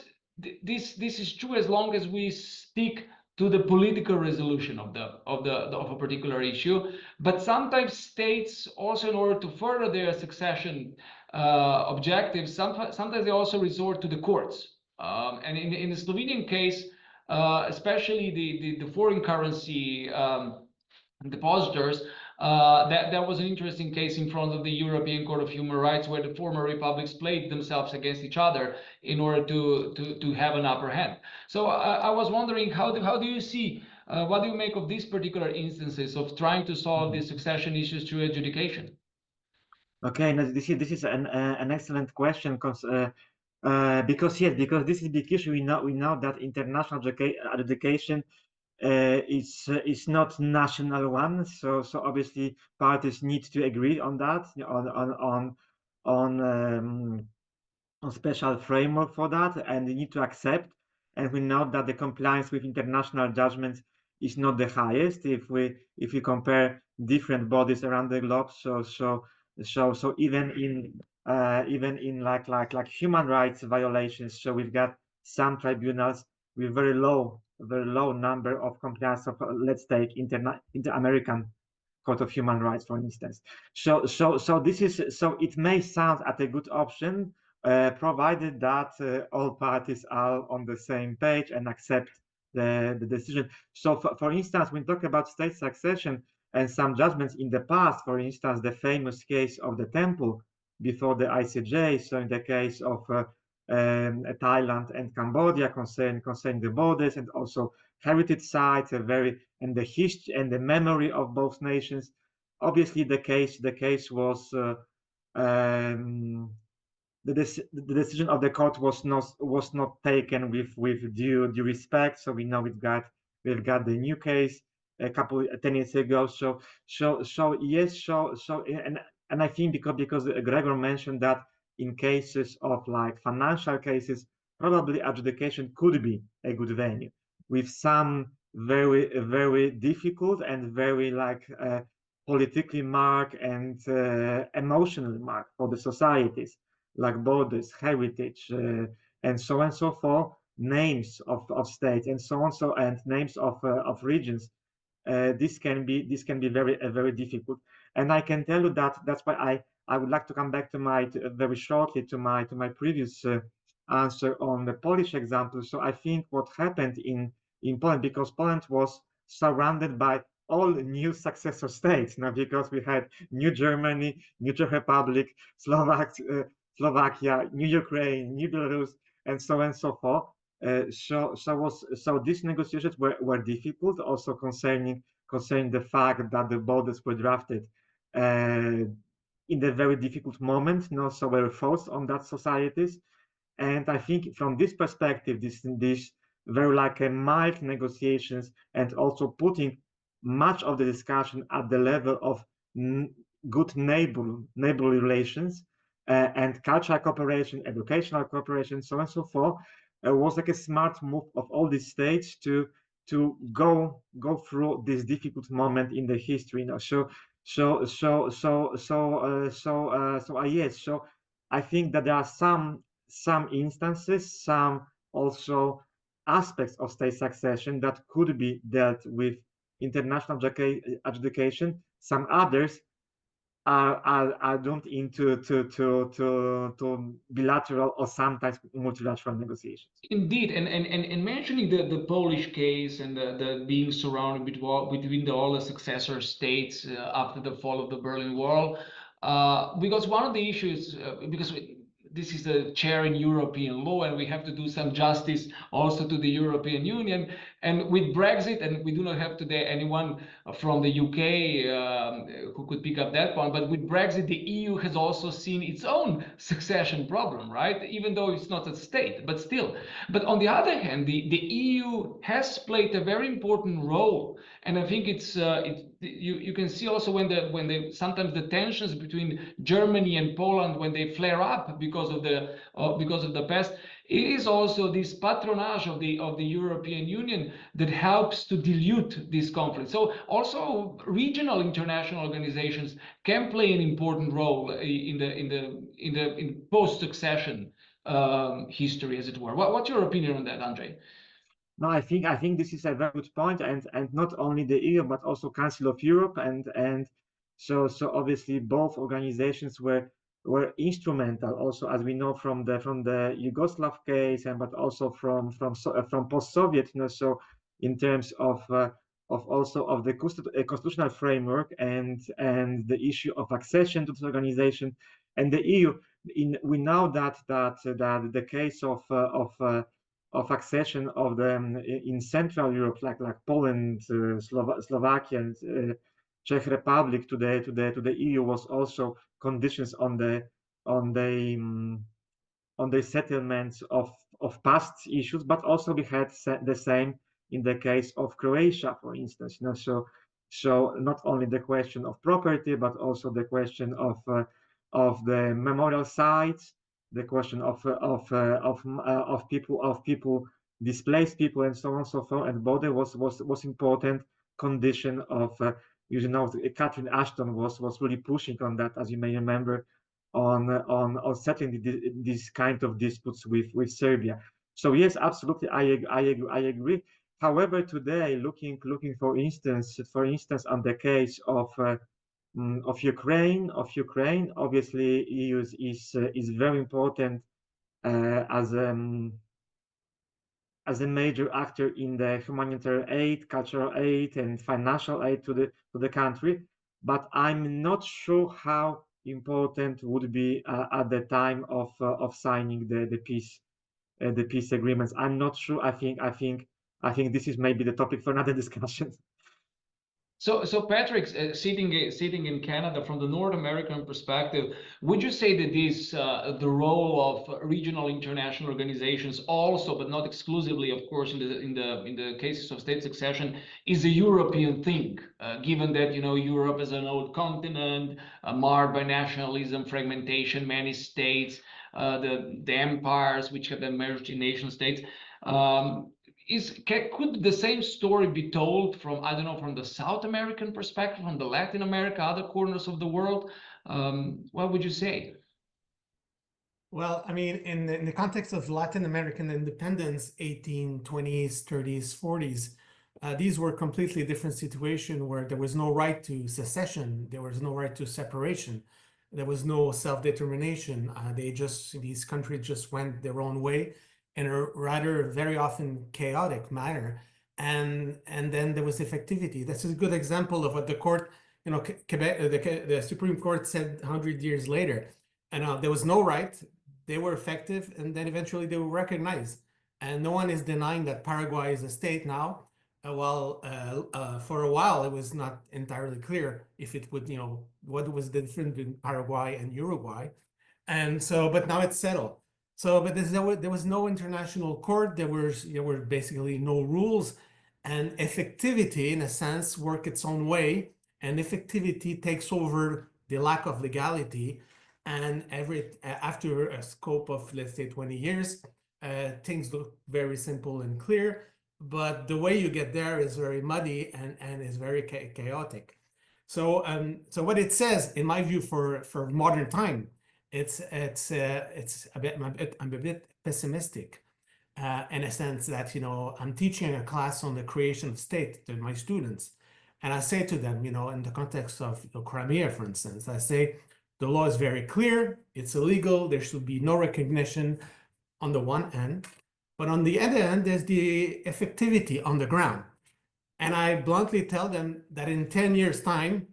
[SPEAKER 1] this is true as long as we stick to the political resolution of a particular issue. But sometimes states also, in order to further their succession objectives, sometimes they also resort to the courts, and in the Slovenian case, especially the foreign currency depositors, that was an interesting case in front of the European Court of Human Rights, where the former republics played themselves against each other in order to have an upper hand. So I was wondering, how do you see, what do you make of these particular instances of trying to solve the succession issues through adjudication?
[SPEAKER 5] Okay, no, this is an excellent question, because this is a big issue. We know that international adjudication is not national one, so obviously parties need to agree on that, on special framework for that, and they need to accept. And we know that the compliance with international judgments is not the highest if we compare different bodies around the globe. So even in like human rights violations, so we've got some tribunals with very low number of compliance of, let's take Inter-American Court of Human Rights, for instance. So this is, so it may sound at a good option, provided that all parties are on the same page and accept the decision. So for instance, when we talk about state succession and some judgments in the past, for instance, the famous case of the temple before the ICJ, so in the case of Thailand and Cambodia concerning the borders and also heritage sites, and the history and the memory of both nations. Obviously, the case was the decision of the court was not taken with due respect. So we know we've got the new case a couple 10 years ago. So yes, and I think because Gregor mentioned that in cases of like financial cases, probably adjudication could be a good venue with some very difficult and very like politically marked and emotionally marked for the societies, like borders, heritage, and so on and so forth, names of states, and so on, and names of regions. This can be very difficult, and I can tell you that that's why I would like to come back to my very shortly to my previous answer on the Polish example. So I think what happened in Poland, because Poland was surrounded by all new successor states, now because we had New Germany, New Czech Republic, Slovakia, New Ukraine, New Belarus, and so on and so forth. So these negotiations were difficult, also concerning the fact that the borders were drafted in the very difficult moment, so were forced on that societies. And I think from this perspective, this very like a mild negotiations, and also putting much of the discussion at the level of good neighborly relations, and cultural cooperation, educational cooperation, so on and so forth, was like a smart move of all these states to go through this difficult moment in the history. Yes. So I think that there are some instances, some also aspects of state succession that could be dealt with international adjudication. Some others are doomed into to bilateral or sometimes multilateral negotiations.
[SPEAKER 1] Indeed, and mentioning the Polish case and the being surrounded between all the successor states after the fall of the Berlin Wall, because one of the issues, because this is a chair in European law, and we have to do some justice also to the European Union. And with Brexit, and we do not have today anyone from the UK who could pick up that one, but with Brexit, the EU has also seen its own succession problem, right? Even though it's not a state, but still. But on the other hand, the EU has played a very important role, and I think you can see also when sometimes the tensions between Germany and Poland, when they flare up because of the past, it is also this patronage of the European Union that helps to dilute this conflict. So also regional international organizations can play an important role in post-succession history, as it were. What's your opinion on that, Andrzej?
[SPEAKER 5] No, I think this is a very good point, and not only the EU but also Council of Europe, and so obviously both organizations were instrumental, also as we know from the Yugoslav case, and but also from post-Soviet, so in terms of also of the constitutional framework and the issue of accession to this organization, and the EU. We know that the case of accession of them in Central Europe, like Poland, Slovakia, and Czech Republic to the EU, was also conditions on the settlements of past issues. But also we had the same in the case of Croatia, for instance. So not only the question of property, but also the question of the memorial sites, the question of people, displaced people, and so on and so forth. And border was important condition of Catherine Ashton was really pushing on that, as you may remember, on settling these kind of disputes with Serbia. So yes, absolutely, I agree. However, today, looking for instance on the case of Ukraine, obviously EU is very important as a major actor in the humanitarian aid, cultural aid, and financial aid to the country. But I'm not sure how important would be at the time of signing the peace agreements. I'm not sure. I think this is maybe the topic for another discussion.
[SPEAKER 1] So Patrick, sitting in Canada from the North American perspective, would you say that the role of regional international organizations also, but not exclusively, of course, in the cases of state succession, is a European thing, given that Europe is an old continent marred by nationalism, fragmentation, many states, the empires which have then merged in nation states. Could the same story be told from, I don't know, from the South American perspective, from the Latin America, other corners of the world? What would you say?
[SPEAKER 4] Well, I mean, in the context of Latin American independence, 1820s, 30s, 40s, these were completely different situations where there was no right to secession, there was no right to separation, there was no self-determination. These countries just went their own way in a rather very often chaotic manner, and then there was effectivity. This is a good example of what the court, Quebec, the Supreme Court said 100 years later, and there was no right. They were effective, and then eventually they were recognized. And no one is denying that Paraguay is a state now. For a while, it was not entirely clear if it would, what was the difference between Paraguay and Uruguay. And so, but now it's settled. So, but there was no international court. There were basically no rules, and effectivity, in a sense, work its own way. And effectivity takes over the lack of legality. And after a scope of, let's say, 20 years, things look very simple and clear. But the way you get there is very muddy and is very chaotic. So, what it says, in my view, for modern time, I'm a bit pessimistic in a sense that I'm teaching a class on the creation of state to my students, and I say to them, in the context of Crimea, for instance, I say the law is very clear, it's illegal, there should be no recognition on the one end, but on the other end, there's the effectivity on the ground, and I bluntly tell them that in 10 years' time,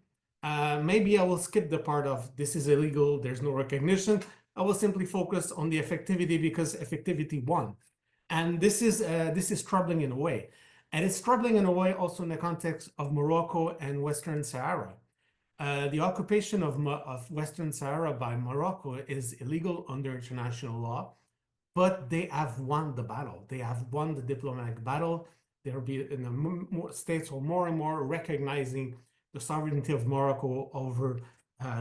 [SPEAKER 4] maybe I will skip the part of this is illegal, there's no recognition. I will simply focus on the effectivity because effectivity won. And this is troubling in a way. And it's troubling in a way also in the context of Morocco and Western Sahara. The occupation of Western Sahara by Morocco is illegal under international law, but they have won the battle. They have won the diplomatic battle. There will be in the states are more and more recognizing the sovereignty of Morocco over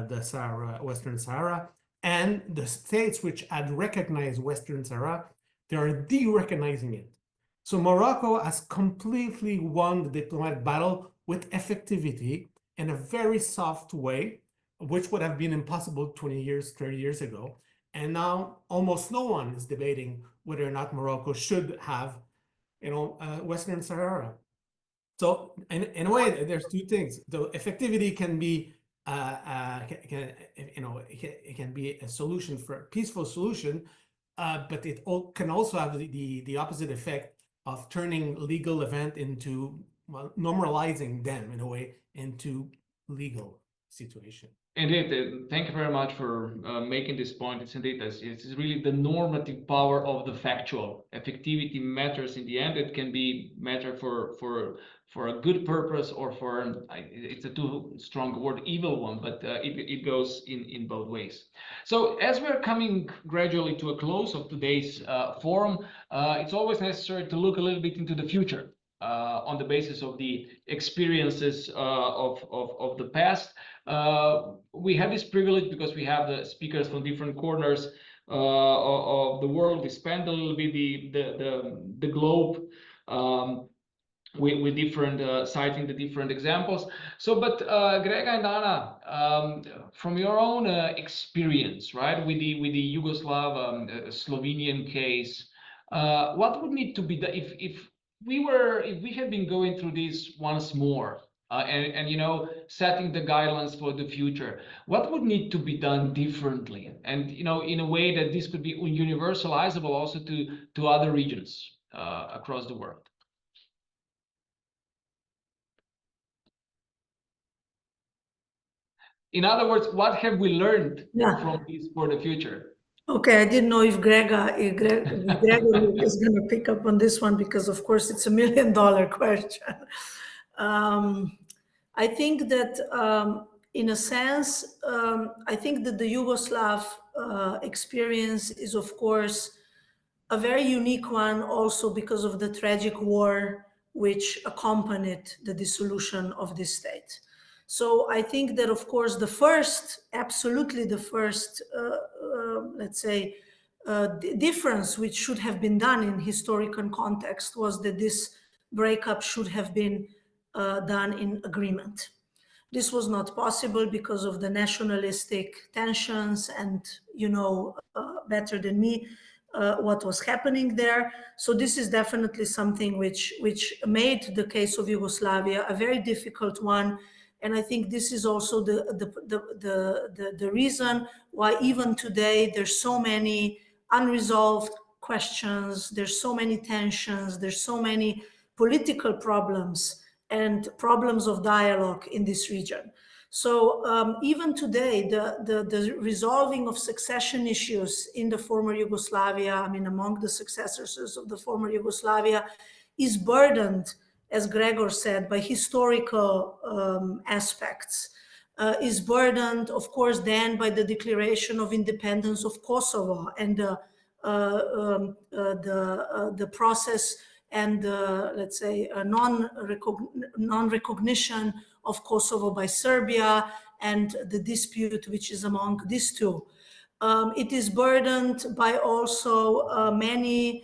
[SPEAKER 4] the Sahara, Western Sahara, and the states which had recognized Western Sahara, they are de-recognizing it. So Morocco has completely won the diplomatic battle with effectivity in a very soft way, which would have been impossible 20 years, 30 years ago. And now almost no one is debating whether or not Morocco should have, Western Sahara. So in a way, there's two things. The effectivity can be, it can be a solution for a peaceful solution, but it can also have the opposite effect of turning legal event into, well, normalizing them in a way into legal situation.
[SPEAKER 1] Indeed, thank you very much for making this point. It's indeed, it's really the normative power of the factual. Effectivity matters in the end. It can be matter for a good purpose or for, it's a too strong word, evil one, but it goes in both ways. So as we're coming gradually to a close of today's forum, it's always necessary to look a little bit into the future on the basis of the experiences of the past. We have this privilege because we have the speakers from different corners of the world. We spanned a little bit the globe. With different citing the different examples. So, but Grega and Anna, from your own experience, right, with the Yugoslav Slovenian case, what would need to be done if we had been going through this once more, and you know, setting the guidelines for the future, what would need to be done differently, and you know, in a way that this could be universalizable also to other regions across the world? In other words, what have we learned from this for the future?
[SPEAKER 2] Okay, I didn't know if Grega is going to pick up on this one, because of course it's $1 million question. I think that in a sense, I think that the Yugoslav experience is of course a very unique one, also because of the tragic war which accompanied the dissolution of this state. So I think that, of course, absolutely the first, let's say, difference which should have been done in historical context was that this breakup should have been done in agreement. This was not possible because of the nationalistic tensions, and you know better than me what was happening there. So this is definitely something which made the case of Yugoslavia a very difficult one. And I think this is also the reason why even today there's so many unresolved questions, there's so many tensions, there's so many political problems and problems of dialogue in this region. So even today, the resolving of succession issues in the former Yugoslavia, I mean, among the successors of the former Yugoslavia, is burdened, as Gregor said, by historical aspects, is burdened, of course, then by the declaration of independence of Kosovo and the process and let's say non-recognition of Kosovo by Serbia and the dispute which is among these two. It is burdened by also many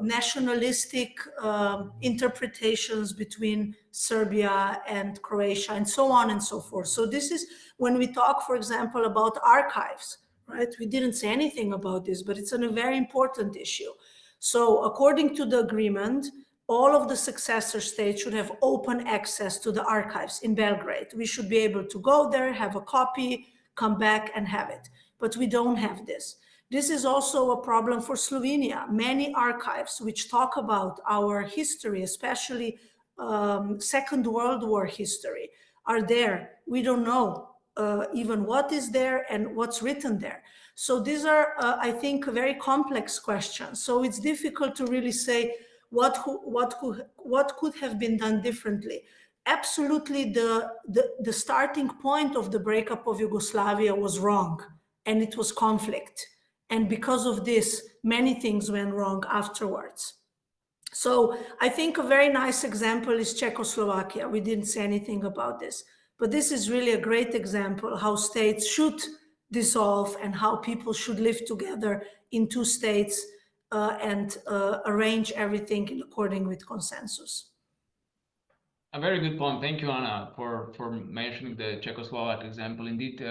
[SPEAKER 2] nationalistic interpretations between Serbia and Croatia and so on and so forth. So this is when we talk, for example, about archives, right? We didn't say anything about this, but it's a very important issue. So according to the agreement, all of the successor states should have open access to the archives in Belgrade. We should be able to go there, have a copy, come back and have it. But we don't have this. This is also a problem for Slovenia. Many archives which talk about our history, especially Second World War history, are there. We don't know even what is there and what's written there. So these are, I think, very complex questions. So it's difficult to really say what could have been done differently. Absolutely, the starting point of the breakup of Yugoslavia was wrong, and it was conflict. And because of this, many things went wrong afterwards. So I think a very nice example is Czechoslovakia. We didn't say anything about this, but this is really a great example how states should dissolve and how people should live together in two states and arrange everything in according with consensus.
[SPEAKER 1] A very good point. Thank you, Anna, for mentioning the Czechoslovak example. Indeed,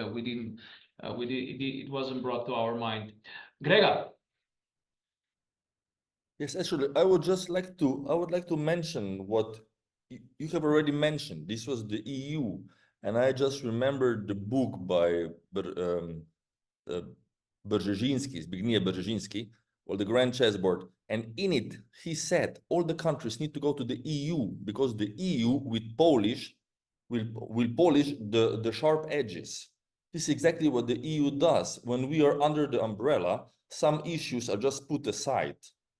[SPEAKER 1] it wasn't brought to our mind. Grega.
[SPEAKER 3] Yes, actually, I would like to mention what you have already mentioned. This was the EU, and I just remembered the book by Zbigniew Brzezinski, or The Grand Chessboard. And in it, he said all the countries need to go to the EU because the EU will polish the sharp edges. This is exactly what the EU does. When we are under the umbrella, some issues are just put aside,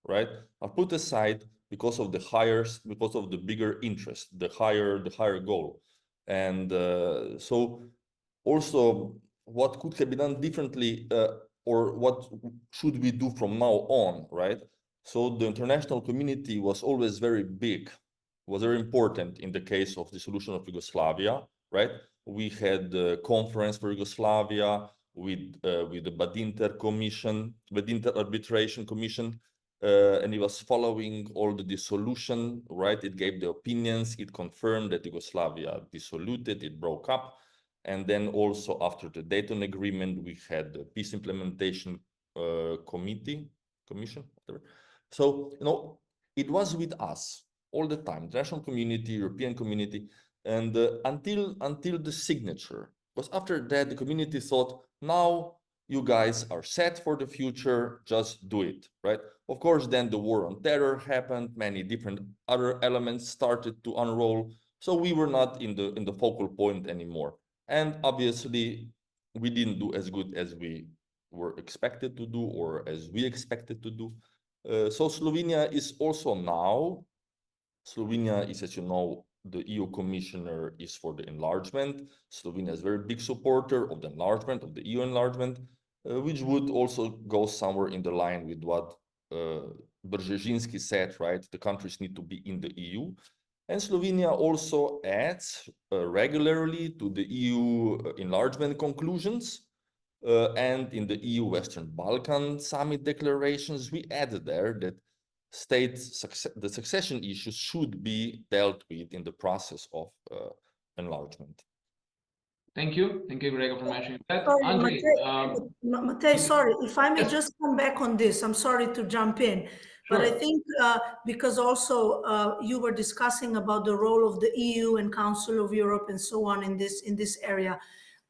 [SPEAKER 3] right? Are put aside because of the bigger interest, the higher goal. And so also what could have been done differently or what should we do from now on, right? So the international community was always very big, was very important in the case of the dissolution of Yugoslavia, right? We had the Conference for Yugoslavia, with the Badinter Commission, Badinter Arbitration Commission, and it was following all the dissolution, right? It gave the opinions, it confirmed that Yugoslavia dissolved, it broke up. And then also after the Dayton Agreement, we had the Peace Implementation Commission, whatever. So, you know, it was with us all the time, international community, European community, and until the signature. Because after that, the community thought, now you guys are set for the future, just do it, right? Of course, then the war on terror happened, many different other elements started to unroll. So we were not in the focal point anymore. And obviously, we didn't do as good as we were expected to do or as we expected to do. So Slovenia is also now, Slovenia is, as you know, the EU commissioner is for the enlargement. Slovenia is a very big supporter of the enlargement, of the EU enlargement, which would also go somewhere in the line with what Brzezinski said, right? The countries need to be in the EU. And Slovenia also adds regularly to the EU enlargement conclusions. And in the EU Western Balkan Summit declarations, we added there that the succession issues should be dealt with in the process of enlargement.
[SPEAKER 1] Thank you, Gregor, for mentioning that.
[SPEAKER 2] Sorry,
[SPEAKER 1] Andrei,
[SPEAKER 2] Matej, sorry, if I may just come back on this, I'm sorry to jump in, but I
[SPEAKER 1] sure.
[SPEAKER 2] think because also you were discussing about the role of the EU and Council of Europe and so on in this area.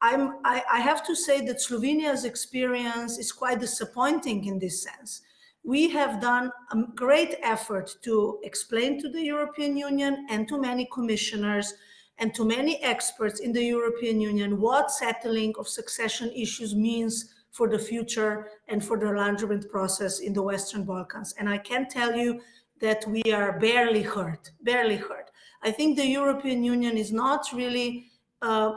[SPEAKER 2] I have to say that Slovenia's experience is quite disappointing in this sense. We have done a great effort to explain to the European Union and to many commissioners and to many experts in the European Union what settling of succession issues means for the future and for the enlargement process in the Western Balkans. And I can tell you that we are barely heard, barely heard. I think the European Union is not really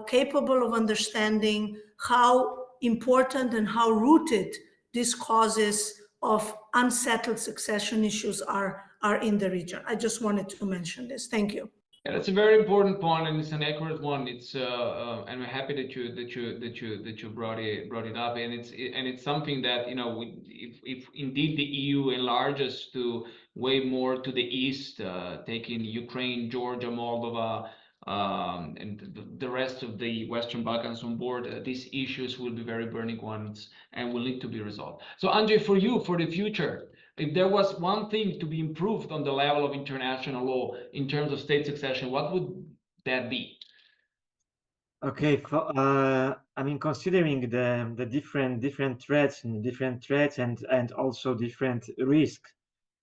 [SPEAKER 2] capable of understanding how important and how rooted these causes of unsettled succession issues are in the region. I just wanted to mention this. Thank you.
[SPEAKER 1] Yeah, that's a very important point, and it's an accurate one. It's and we're happy that you brought it up, and it's something that, you know, if indeed the EU enlarges to way more to the east, taking Ukraine, Georgia, Moldova, and the rest of the Western Balkans on board, these issues will be very burning ones and will need to be resolved. So, Andrei, for you, for the future, if there was one thing to be improved on the level of international law in terms of state succession, what would that be?
[SPEAKER 5] Okay, I mean, considering the different threats and also different risks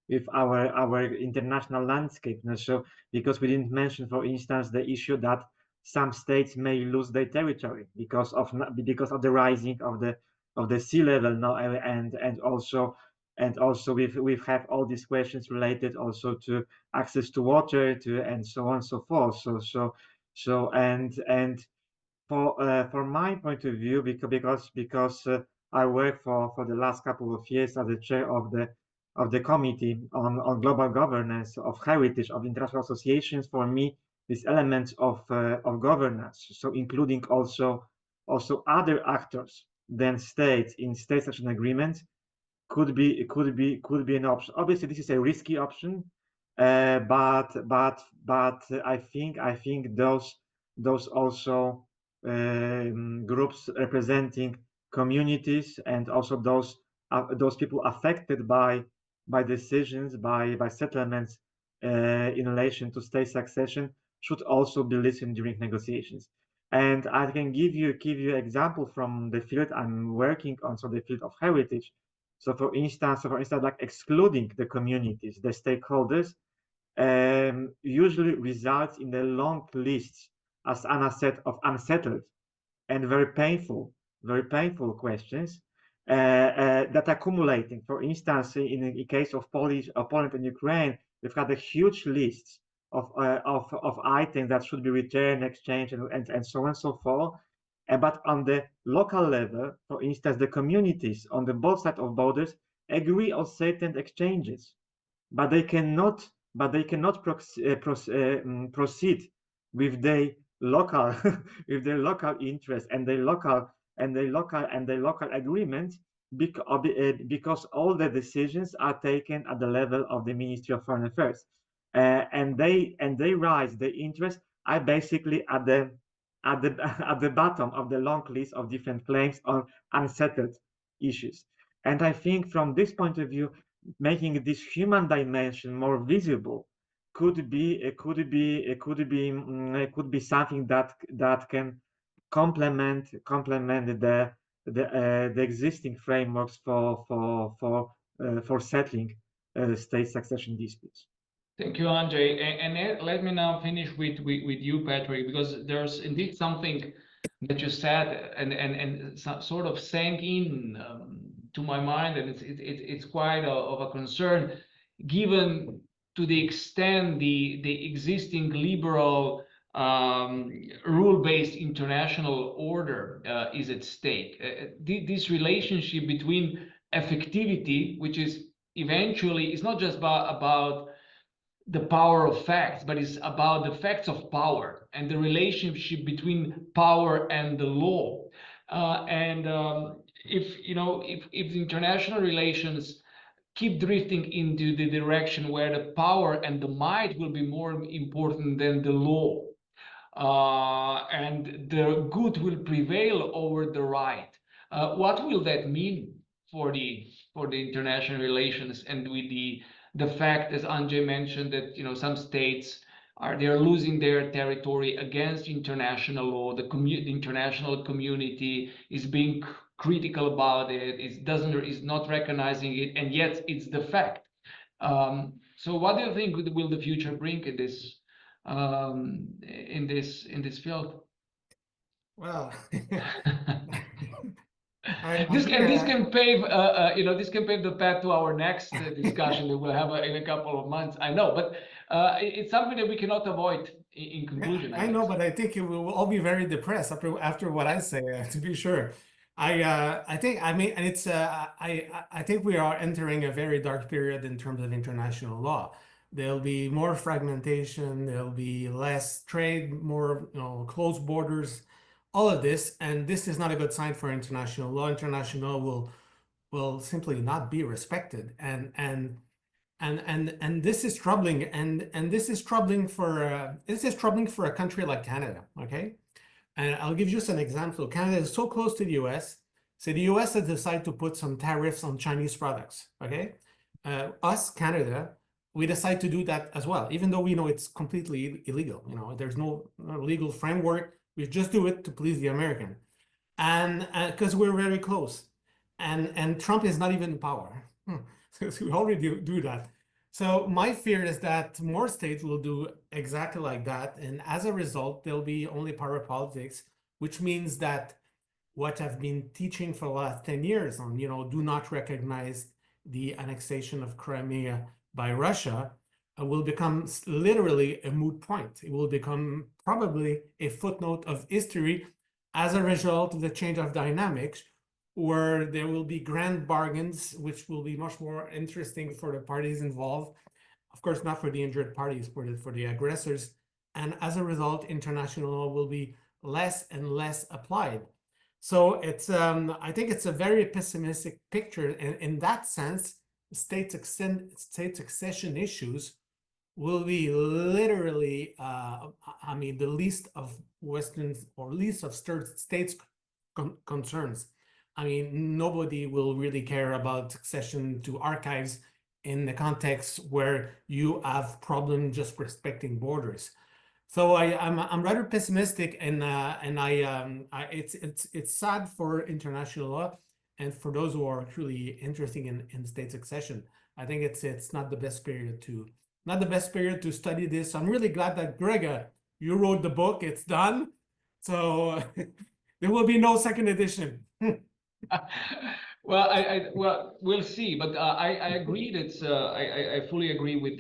[SPEAKER 5] with our international landscape. So because we didn't mention, for instance, the issue that some states may lose their territory because of the rising of the sea level now, and also we've had all these questions related also to access to water, and so on and so forth. So and for my point of view, because I work for the last couple of years as the chair of the committee on global governance of heritage of international associations. For me, this element of governance, so including also other actors than states in state succession agreements, could be an option. Obviously, this is a risky option, but I think those also groups representing communities and also those people affected by decisions, by settlements in relation to state succession should also be listened during negotiations. And I can give you example from the field I'm working on, so the field of heritage. So for instance, like excluding the communities, the stakeholders, usually results in a long list, as Anna said, of unsettled and very painful questions that accumulating. For instance, in the case of Poland and Ukraine, we've had a huge list of items that should be returned, exchanged, and so on and so forth. But on the local level, for instance, the communities on the both sides of borders agree on certain exchanges, but they cannot proceed with their local with their local interests and their local and the local agreements, because all the decisions are taken at the level of the Ministry of Foreign Affairs, and they rise the interest are basically at the at the bottom of the long list of different claims on unsettled issues. And I think from this point of view, making this human dimension more visible could be something that can complement the existing frameworks for settling state succession disputes.
[SPEAKER 1] Thank you, Andrzej. And let me now finish with you, Patrick, because there's indeed something that you said and sort of sank in to my mind, and it's quite of a concern, given to the extent the existing liberal rule-based international order is at stake. This relationship between effectivity, which is eventually, it's not just about the power of facts, but it's about the facts of power and the relationship between power and the law. If international relations keep drifting into the direction where the power and the might will be more important than the law, and the good will prevail over the right, what will that mean for the international relations, and with the fact, as Andrzej mentioned, that some states they're losing their territory against international law. The international community is being critical about it. Is not recognizing it, and yet it's the fact. So, what do you think will the future bring in this field?
[SPEAKER 4] Well,
[SPEAKER 1] This can pave the path to our next discussion that we'll have in a couple of months. I know, but it's something that we cannot avoid in conclusion.
[SPEAKER 4] I know, but I think we will all be very depressed after what I say. To be sure, I think it's I think we are entering a very dark period in terms of international law. There'll be more fragmentation. There'll be less trade, more closed borders. All of this, and this is not a good sign for international law. International law will simply not be respected, and this is troubling, and this is troubling for a country like Canada. Okay, and I'll give you just an example. Canada is so close to the U.S. So the U.S. has decided to put some tariffs on Chinese products. Okay, us, Canada, we decide to do that as well, even though we know it's completely illegal. There's no legal framework. We just do it to please the American, and because we're very close, and Trump is not even in power, so we already do that. So my fear is that more states will do exactly like that, and as a result, there'll be only power politics, which means that what I've been teaching for the last 10 years on, do not recognize the annexation of Crimea by Russia, will become literally a moot point. It will become probably a footnote of history as a result of the change of dynamics, where there will be grand bargains, which will be much more interesting for the parties involved. Of course, not for the injured parties, for the aggressors. And as a result, international law will be less and less applied. So it's I think it's a very pessimistic picture. And in that sense, state succession issues will be literally, the least of Western or least of states' concerns. Nobody will really care about succession to archives in the context where you have problems just respecting borders. So I'm rather pessimistic, and it's sad for international law and for those who are truly interested in state succession. I think it's not the best period to study this. I'm really glad that Grega, you wrote the book. It's done, so there will be no second edition.
[SPEAKER 1] Well, we'll see, but I agree that I fully agree with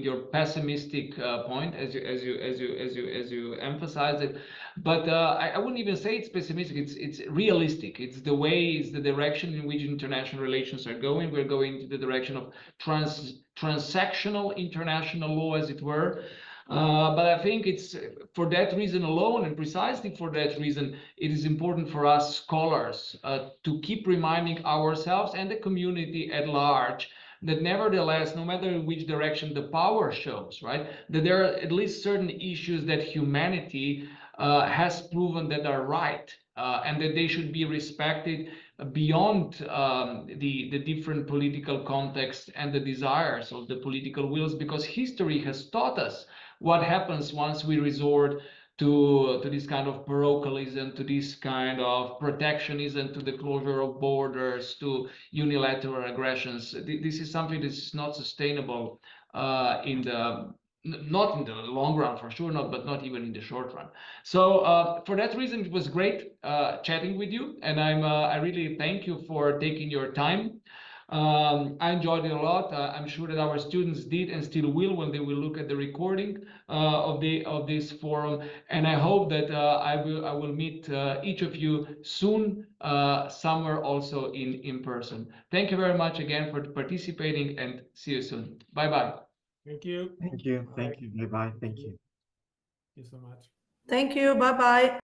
[SPEAKER 1] your pessimistic point as you emphasized it. But I wouldn't even say it's pessimistic. It's realistic. It's the direction in which international relations are going. We're going to the direction of transactional international law, as it were. But I think it's for that reason alone, and precisely for that reason, it is important for us scholars to keep reminding ourselves and the community at large that nevertheless, no matter which direction the power shows, right, that there are at least certain issues that humanity has proven that are right, and that they should be respected beyond the different political contexts and the desires of the political wills, because history has taught us what happens once we resort to this kind of parochialism, to this kind of protectionism, to the closure of borders, to unilateral aggressions. This is something that's not sustainable not in the long run, for sure not, but not even in the short run. So for that reason, it was great chatting with you, and I really thank you for taking your time. I enjoyed it a lot. I'm sure that our students did and still will when they will look at the recording of this forum. And I hope that I will meet each of you soon, somewhere also in person. Thank you very much again for participating, and see you soon. Bye bye.
[SPEAKER 4] Thank you.
[SPEAKER 5] Thank you.
[SPEAKER 4] Bye.
[SPEAKER 5] Thank you. Bye bye. Thank you.
[SPEAKER 4] Thank you so much.
[SPEAKER 2] Thank you. Bye-bye.